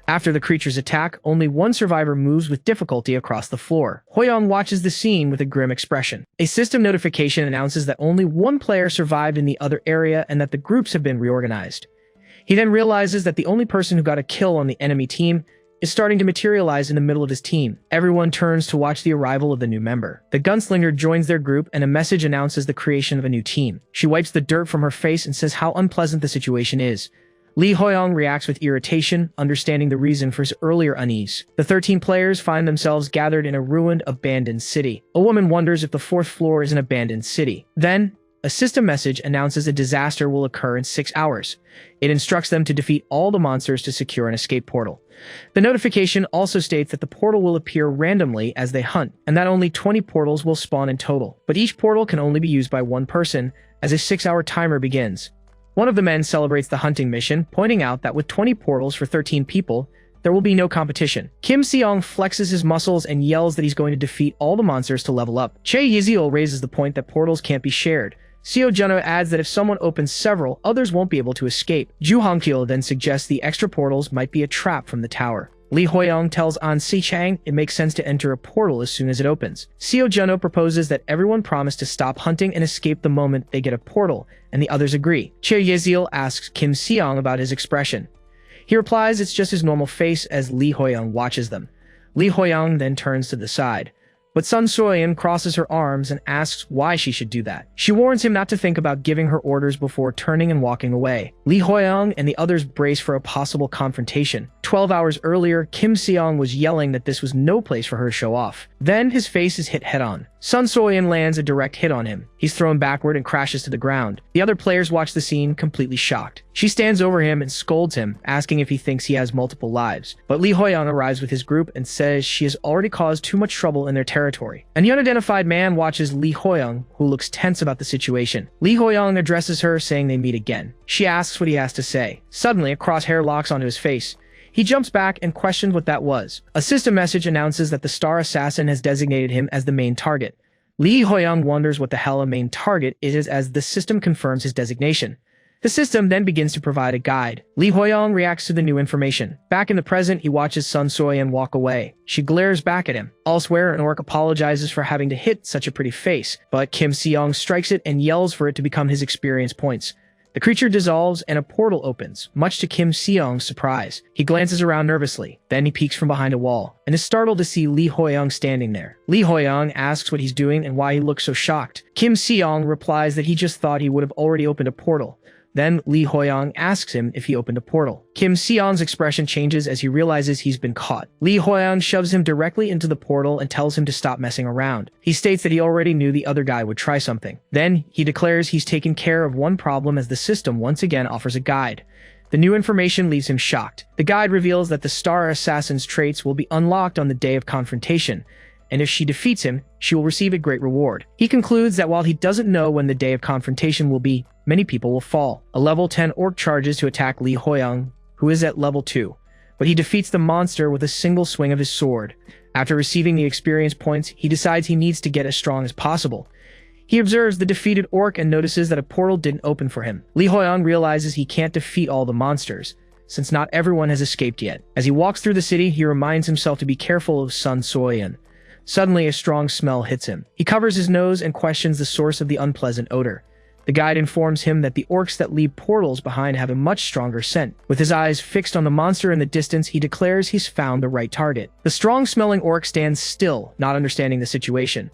After the creature's attack, only one survivor moves with difficulty across the floor. Hoyoung watches the scene with a grim expression. A system notification announces that only one player survived in the other area and that the groups have been reorganized. He then realizes that the only person who got a kill on the enemy team is starting to materialize in the middle of his team. Everyone turns to watch the arrival of the new member. The gunslinger joins their group and a message announces the creation of a new team. She wipes the dirt from her face and says how unpleasant the situation is. Lee Hoyoung reacts with irritation, understanding the reason for his earlier unease. The 13 players find themselves gathered in a ruined, abandoned city. A woman wonders if the 4th floor is an abandoned city. Then, a system message announces a disaster will occur in 6 hours. It instructs them to defeat all the monsters to secure an escape portal. The notification also states that the portal will appear randomly as they hunt, and that only 20 portals will spawn in total. But each portal can only be used by one person, as a 6-hour timer begins. One of the men celebrates the hunting mission, pointing out that with 20 portals for 13 people, there will be no competition. Kim Seong flexes his muscles and yells that he's going to defeat all the monsters to level up. Che Yizio raises the point that portals can't be shared. Seo Juno adds that if someone opens several, others won't be able to escape. Ju Hongkil then suggests the extra portals might be a trap from the tower. Lee Hoyoung tells An Si Chang it makes sense to enter a portal as soon as it opens. Seo Juno proposes that everyone promise to stop hunting and escape the moment they get a portal, and the others agree. Che Yezil asks Kim Seong about his expression. He replies it's just his normal face as Lee Hoyoung watches them. Lee Hoyoung then turns to the side. But Sun Soyeon crosses her arms and asks why she should do that. She warns him not to think about giving her orders before turning and walking away. Lee Hoyoung and the others brace for a possible confrontation. 12 hours earlier, Kim Seong was yelling that this was no place for her to show off. Then his face is hit head-on. Sun Soyeon lands a direct hit on him. He's thrown backward and crashes to the ground. The other players watch the scene, completely shocked. She stands over him and scolds him, asking if he thinks he has multiple lives. But Lee Hoyoung arrives with his group and says she has already caused too much trouble in their territory. An unidentified man watches Lee Hoyoung, who looks tense about the situation. Lee Hoyoung addresses her, saying they meet again. She asks what he has to say. Suddenly, a crosshair locks onto his face. He jumps back and questions what that was. A system message announces that the Star Assassin has designated him as the main target. Lee Hoyoung wonders what the hell a main target is as the system confirms his designation. The system then begins to provide a guide. Lee Hoyoung reacts to the new information. Back in the present, he watches Sun Soyeon walk away. She glares back at him. Elsewhere, an orc apologizes for having to hit such a pretty face, but Kim Seong strikes it and yells for it to become his experience points. The creature dissolves and a portal opens, much to Kim Seong's surprise. He glances around nervously, then he peeks from behind a wall, and is startled to see Lee Hoyoung standing there. Lee Hoyoung asks what he's doing and why he looks so shocked. Kim Seong replies that he just thought he would have already opened a portal. Then Lee Hoyoung asks him if he opened a portal. Kim Seong's expression changes as he realizes he's been caught. Lee Hoyoung shoves him directly into the portal and tells him to stop messing around. He states that he already knew the other guy would try something. Then he declares he's taken care of one problem as the system once again offers a guide. The new information leaves him shocked. The guide reveals that the Star Assassin's traits will be unlocked on the day of confrontation, and if she defeats him, she will receive a great reward. He concludes that while he doesn't know when the day of confrontation will be, many people will fall. A level 10 orc charges to attack Lee Hoyoung, who is at level 2, but he defeats the monster with a single swing of his sword. After receiving the experience points, he decides he needs to get as strong as possible. He observes the defeated orc and notices that a portal didn't open for him. Lee Hoyoung realizes he can't defeat all the monsters, since not everyone has escaped yet. As he walks through the city, he reminds himself to be careful of Sun Soyeon. Suddenly, a strong smell hits him. He covers his nose and questions the source of the unpleasant odor. The guide informs him that the orcs that leave portals behind have a much stronger scent. With his eyes fixed on the monster in the distance, he declares he's found the right target. The strong-smelling orc stands still, not understanding the situation.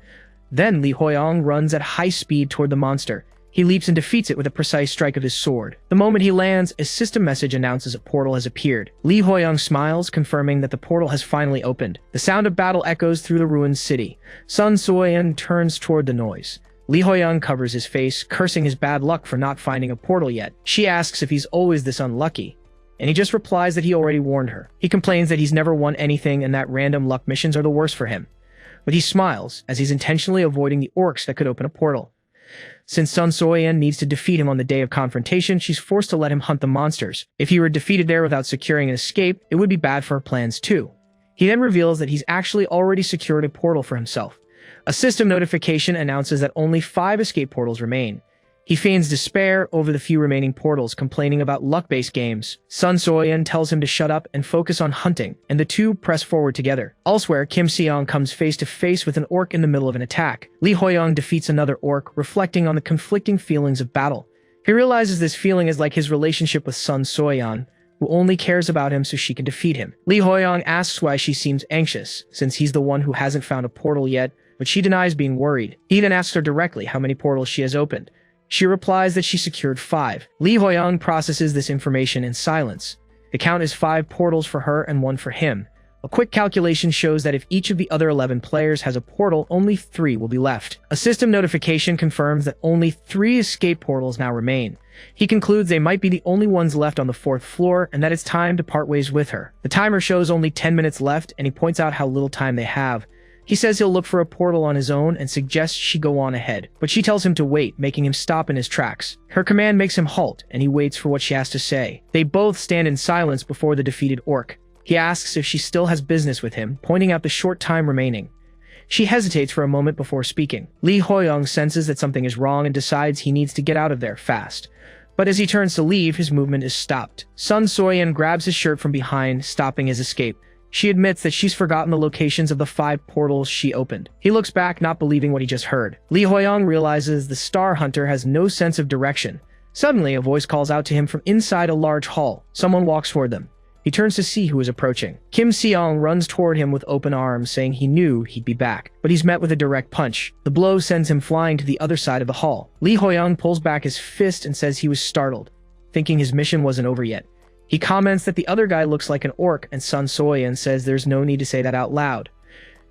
Then Lee Hoyoung runs at high speed toward the monster. He leaps and defeats it with a precise strike of his sword. The moment he lands, a system message announces a portal has appeared. Lee Hoyoung smiles, confirming that the portal has finally opened. The sound of battle echoes through the ruined city. Sun Soyeon turns toward the noise. Lee Hoyoung covers his face, cursing his bad luck for not finding a portal yet. She asks if he's always this unlucky, and he just replies that he already warned her. He complains that he's never won anything and that random luck missions are the worst for him. But he smiles, as he's intentionally avoiding the orcs that could open a portal. Since Sun Soyeon needs to defeat him on the day of confrontation, she's forced to let him hunt the monsters. If he were defeated there without securing an escape, it would be bad for her plans too. He then reveals that he's actually already secured a portal for himself. A system notification announces that only 5 escape portals remain. He feigns despair over the few remaining portals, complaining about luck-based games. Sun Soyeon tells him to shut up and focus on hunting, and the two press forward together. Elsewhere, Kim Seong comes face to face with an orc in the middle of an attack. Lee Hoyoung defeats another orc, reflecting on the conflicting feelings of battle. He realizes this feeling is like his relationship with Sun Soyeon, who only cares about him so she can defeat him. Lee Hoyoung asks why she seems anxious, since he's the one who hasn't found a portal yet, but she denies being worried. He then asks her directly how many portals she has opened. She replies that she secured 5. Lee Hoyoung processes this information in silence. The count is 5 portals for her and 1 for him. A quick calculation shows that if each of the other 11 players has a portal, only 3 will be left. A system notification confirms that only 3 escape portals now remain. He concludes they might be the only ones left on the 4th floor and that it's time to part ways with her. The timer shows only 10 minutes left, and he points out how little time they have. He says he'll look for a portal on his own and suggests she go on ahead, but she tells him to wait, making him stop in his tracks. Her command makes him halt, and he waits for what she has to say. They both stand in silence before the defeated orc. He asks if she still has business with him, pointing out the short time remaining. She hesitates for a moment before speaking. Lee Hoyoung senses that something is wrong and decides he needs to get out of there fast. But as he turns to leave, his movement is stopped. Sun Soyeon grabs his shirt from behind, stopping his escape. She admits that she's forgotten the locations of the 5 portals she opened. He looks back, not believing what he just heard. Lee Hoyoung realizes the Star Hunter has no sense of direction. Suddenly, a voice calls out to him from inside a large hall. Someone walks toward them. He turns to see who is approaching. Kim Seong runs toward him with open arms, saying he knew he'd be back. But he's met with a direct punch. The blow sends him flying to the other side of the hall. Lee Hoyoung pulls back his fist and says he was startled, thinking his mission wasn't over yet. He comments that the other guy looks like an orc, and Sun Soyeon says there's no need to say that out loud.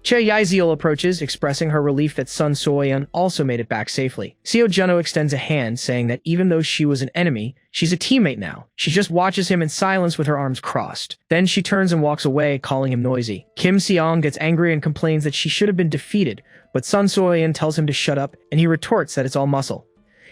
Che Yaezeol approaches, expressing her relief that Sun Soyeon also made it back safely. Seo Juno extends a hand, saying that even though she was an enemy, she's a teammate now. She just watches him in silence with her arms crossed. Then she turns and walks away, calling him noisy. Kim Seong gets angry and complains that she should have been defeated, but Sun Soyeon tells him to shut up, and he retorts that it's all muscle.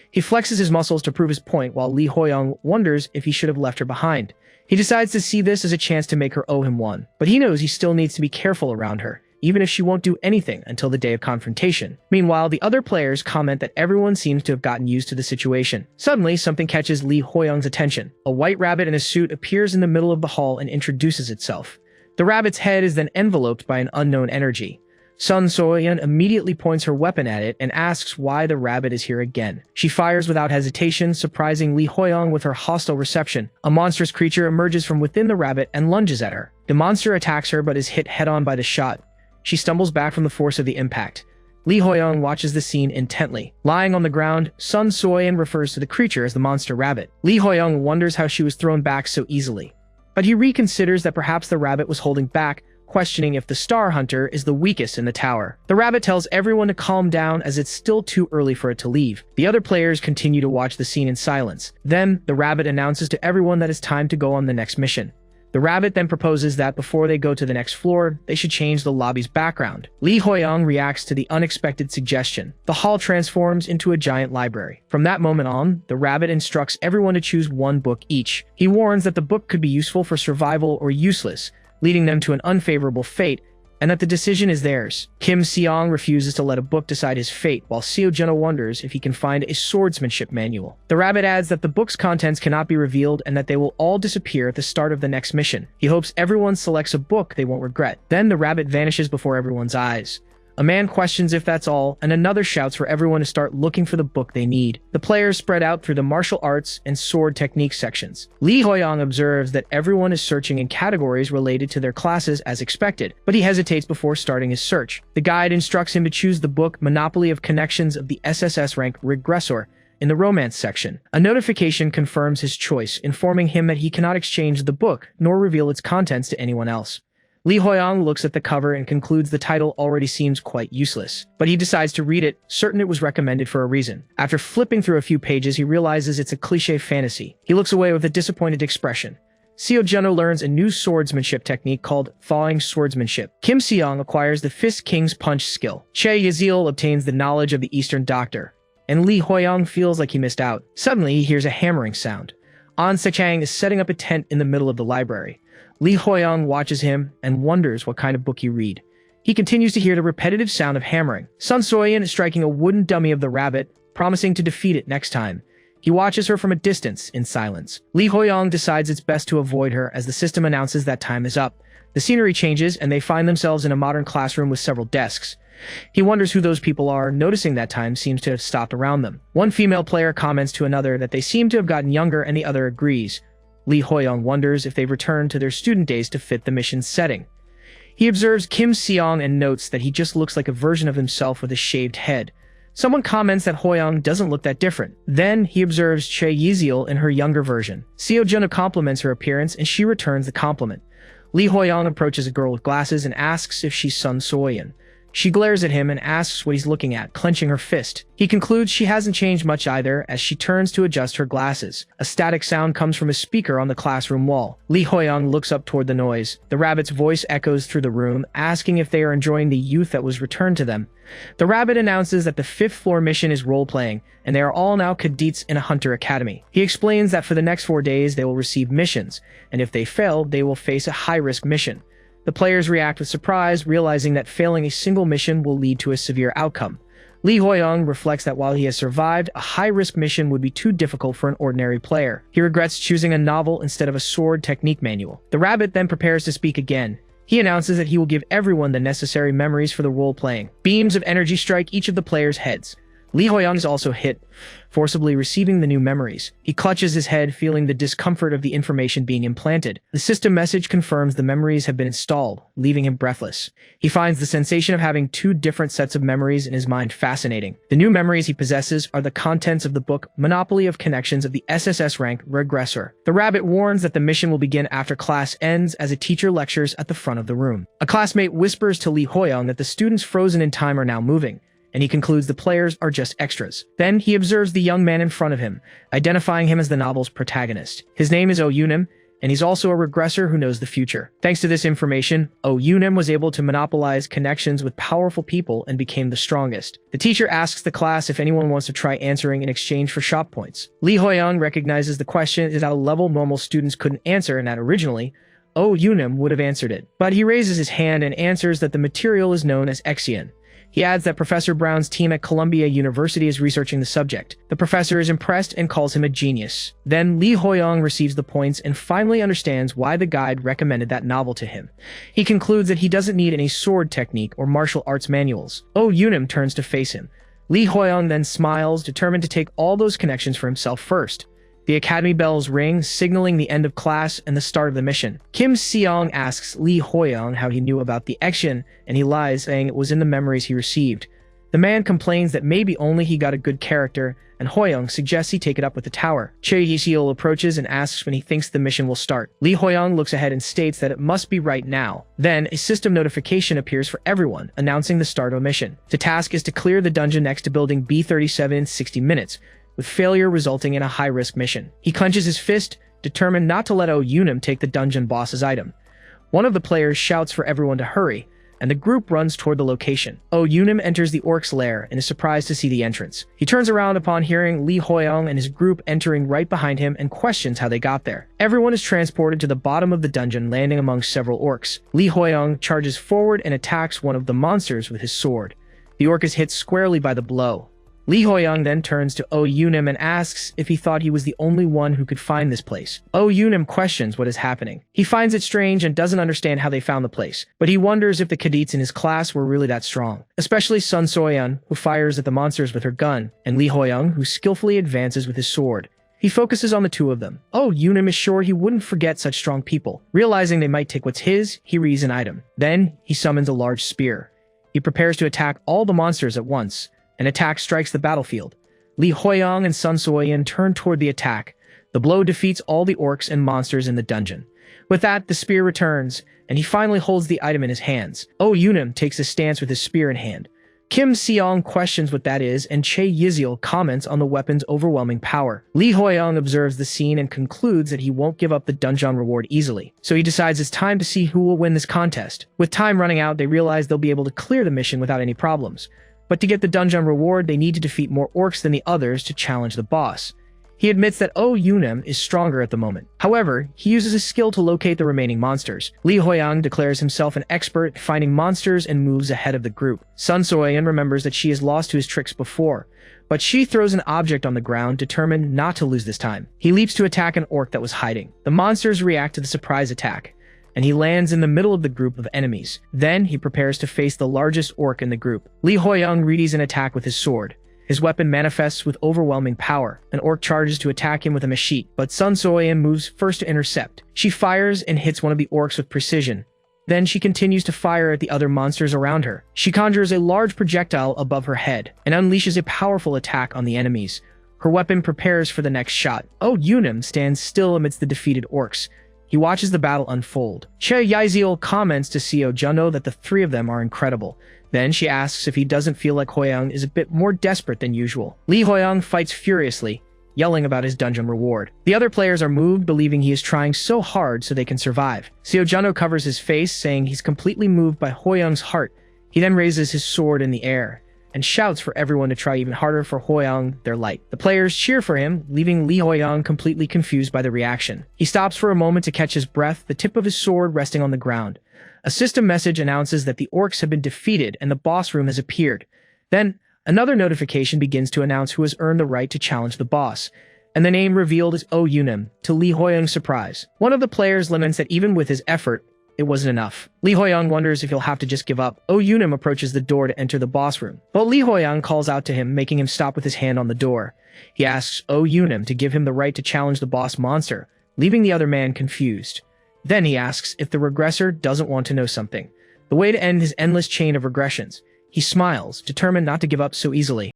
He flexes his muscles to prove his point, while Lee Hoyoung wonders if he should have left her behind. He decides to see this as a chance to make her owe him one, but he knows he still needs to be careful around her, even if she won't do anything until the day of confrontation. Meanwhile, the other players comment that everyone seems to have gotten used to the situation. Suddenly, something catches Lee Hoyoung's attention. A white rabbit in a suit appears in the middle of the hall and introduces itself. The rabbit's head is then enveloped by an unknown energy. Sun Soyeon immediately points her weapon at it and asks why the rabbit is here again. She fires without hesitation, surprising Lee Hoyoung with her hostile reception. A monstrous creature emerges from within the rabbit and lunges at her. The monster attacks her but is hit head-on by the shot. She stumbles back from the force of the impact. Lee Hoyoung watches the scene intently. Lying on the ground, Sun Soyeon refers to the creature as the monster rabbit. Lee Hoyoung wonders how she was thrown back so easily, but he reconsiders that perhaps the rabbit was holding back, questioning if the Star Hunter is the weakest in the tower. The rabbit tells everyone to calm down as it's still too early for it to leave. The other players continue to watch the scene in silence. Then, the rabbit announces to everyone that it's time to go on the next mission. The rabbit then proposes that before they go to the next floor, they should change the lobby's background. Lee Hoyoung reacts to the unexpected suggestion. The hall transforms into a giant library. From that moment on, the rabbit instructs everyone to choose one book each. He warns that the book could be useful for survival or useless, leading them to an unfavorable fate, and that the decision is theirs. Kim Seong refuses to let a book decide his fate, while Seo Junho wonders if he can find a swordsmanship manual. The rabbit adds that the book's contents cannot be revealed and that they will all disappear at the start of the next mission. He hopes everyone selects a book they won't regret. Then the rabbit vanishes before everyone's eyes. A man questions if that's all, and another shouts for everyone to start looking for the book they need. The players spread out through the martial arts and sword technique sections. Lee Hoyoung observes that everyone is searching in categories related to their classes as expected, but he hesitates before starting his search. The guide instructs him to choose the book Monopoly of Connections of the SSS rank Regressor, in the romance section. A notification confirms his choice, informing him that he cannot exchange the book nor reveal its contents to anyone else. Lee Hoyong looks at the cover and concludes the title already seems quite useless, but he decides to read it, certain it was recommended for a reason. After flipping through a few pages, he realizes it's a cliché fantasy. He looks away with a disappointed expression. Seo Juno learns a new swordsmanship technique called thawing swordsmanship. Kim Seong acquires the Fist King's Punch skill. Che Yazil obtains the knowledge of the Eastern Doctor. And Lee Hoyong feels like he missed out. Suddenly, he hears a hammering sound. An Sechang is setting up a tent in the middle of the library. Lee Hoyong watches him and wonders what kind of book he read. He continues to hear the repetitive sound of hammering. Sun Soyan is striking a wooden dummy of the rabbit, promising to defeat it next time. He watches her from a distance in silence. Lee Hoyong decides it's best to avoid her as the system announces that time is up. The scenery changes and they find themselves in a modern classroom with several desks. He wonders who those people are, noticing that time seems to have stopped around them. One female player comments to another that they seem to have gotten younger and the other agrees. Lee Hoyong wonders if they've returned to their student days to fit the mission's setting. He observes Kim Seong and notes that he just looks like a version of himself with a shaved head. Someone comments that Hoyong doesn't look that different. Then he observes Che Yizil in her younger version. Seo Juno compliments her appearance and she returns the compliment. Lee Hoyong approaches a girl with glasses and asks if she's Sun Soyan. She glares at him and asks what he's looking at, clenching her fist. He concludes she hasn't changed much either as she turns to adjust her glasses. A static sound comes from a speaker on the classroom wall. Lee Hoyong looks up toward the noise. The rabbit's voice echoes through the room, asking if they are enjoying the youth that was returned to them. The rabbit announces that the 5th floor mission is role-playing, and they are all now cadets in a hunter academy. He explains that for the next 4 days they will receive missions, and if they fail, they will face a high-risk mission. The players react with surprise, realizing that failing a single mission will lead to a severe outcome. Lee Hoyong reflects that while he has survived, a high-risk mission would be too difficult for an ordinary player. He regrets choosing a novel instead of a sword technique manual. The rabbit then prepares to speak again. He announces that he will give everyone the necessary memories for the role-playing. Beams of energy strike each of the players' heads. Lee Hoyong is also hit, forcibly receiving the new memories. He clutches his head, feeling the discomfort of the information being implanted. The system message confirms the memories have been installed, leaving him breathless. He finds the sensation of having 2 different sets of memories in his mind fascinating. The new memories he possesses are the contents of the book Monopoly of Connections of the SSS rank Regressor. The rabbit warns that the mission will begin after class ends as a teacher lectures at the front of the room. A classmate whispers to Lee Hoyong that the students frozen in time are now moving, and he concludes the players are just extras. Then he observes the young man in front of him, identifying him as the novel's protagonist. His name is Oh Yunim, and he's also a regressor who knows the future. Thanks to this information, Oh Yunim was able to monopolize connections with powerful people and became the strongest. The teacher asks the class if anyone wants to try answering in exchange for shop points. Lee Hoyong recognizes the question is at a level normal students couldn't answer and that originally, Oh Yunim would have answered it. But he raises his hand and answers that the material is known as Exian. He adds that Professor Brown's team at Columbia University is researching the subject. The professor is impressed and calls him a genius. Then Lee Hoyong receives the points and finally understands why the guide recommended that novel to him. He concludes that he doesn't need any sword technique or martial arts manuals. Oh Yunim turns to face him. Lee Hoyong then smiles, determined to take all those connections for himself first. The academy bells ring, signaling the end of class and the start of the mission. Kim Seong asks Lee Hoyong how he knew about the action, and he lies, saying it was in the memories he received. The man complains that maybe only he got a good character, and Hoyong suggests he take it up with the tower. Che Yiseol approaches and asks when he thinks the mission will start. Lee Hoyong looks ahead and states that it must be right now. Then, a system notification appears for everyone, announcing the start of a mission. The task is to clear the dungeon next to building B37 in 60 minutes, with failure resulting in a high-risk mission. He clenches his fist, determined not to let Oh Yunim take the dungeon boss's item. One of the players shouts for everyone to hurry, and the group runs toward the location. Oh Yunim enters the orc's lair and is surprised to see the entrance. He turns around upon hearing Lee Hoyong and his group entering right behind him and questions how they got there. Everyone is transported to the bottom of the dungeon, landing among several orcs. Lee Hoyong charges forward and attacks one of the monsters with his sword. The orc is hit squarely by the blow. Lee Hoyong then turns to Oh Yunim and asks if he thought he was the only one who could find this place. Oh Yunim questions what is happening. He finds it strange and doesn't understand how they found the place, but he wonders if the cadets in his class were really that strong, especially Sun Soyan, who fires at the monsters with her gun, and Lee Hoyong, who skillfully advances with his sword. He focuses on the 2 of them. Oh Yunim is sure he wouldn't forget such strong people. Realizing they might take what's his, he reads an item. Then, he summons a large spear. He prepares to attack all the monsters at once. An attack strikes the battlefield. Li Huiyang and Sun Suoyan turn toward the attack. The blow defeats all the orcs and monsters in the dungeon. With that, the spear returns, and he finally holds the item in his hands. Oh Yunim takes a stance with his spear in hand. Kim Seong questions what that is, and Che Yizil comments on the weapon's overwhelming power. Li Huiyang observes the scene and concludes that he won't give up the dungeon reward easily, so he decides it's time to see who will win this contest. With time running out, they realize they'll be able to clear the mission without any problems. But to get the dungeon reward, they need to defeat more orcs than the others to challenge the boss. He admits that Oh Yunim is stronger at the moment. However, he uses his skill to locate the remaining monsters. Li Huiyang declares himself an expert at finding monsters and moves ahead of the group. Sun Suoyan remembers that she has lost to his tricks before, but she throws an object on the ground, determined not to lose this time. He leaps to attack an orc that was hiding. The monsters react to the surprise attack, and he lands in the middle of the group of enemies. Then he prepares to face the largest orc in the group. Li Huiyang readies an attack with his sword. His weapon manifests with overwhelming power. An orc charges to attack him with a machete, but Sun Suoyan moves first to intercept. She fires and hits one of the orcs with precision. Then she continues to fire at the other monsters around her. She conjures a large projectile above her head and unleashes a powerful attack on the enemies. Her weapon prepares for the next shot. Oh Yunim stands still amidst the defeated orcs. He watches the battle unfold. Che Yizil comments to Seo Juno that the three of them are incredible. Then she asks if he doesn't feel like Huiyang is a bit more desperate than usual. Li Huiyang fights furiously, yelling about his dungeon reward. The other players are moved, believing he is trying so hard so they can survive. Seo Juno covers his face, saying he's completely moved by Huiyang's heart. He then raises his sword in the air and shouts for everyone to try even harder for Huiyang, their light. The players cheer for him, leaving Li Huiyang completely confused by the reaction. He stops for a moment to catch his breath, the tip of his sword resting on the ground. A system message announces that the orcs have been defeated and the boss room has appeared. Then, another notification begins to announce who has earned the right to challenge the boss, and the name revealed is Oh Yunim, to Li Huiyang's surprise. One of the players laments that even with his effort, it wasn't enough. Li Huiyang wonders if he'll have to just give up. Oh Yunim approaches the door to enter the boss room, but Li Huiyang calls out to him, making him stop with his hand on the door. He asks Oh Yunim to give him the right to challenge the boss monster, leaving the other man confused. Then he asks if the regressor doesn't want to know something, the way to end his endless chain of regressions. He smiles, determined not to give up so easily.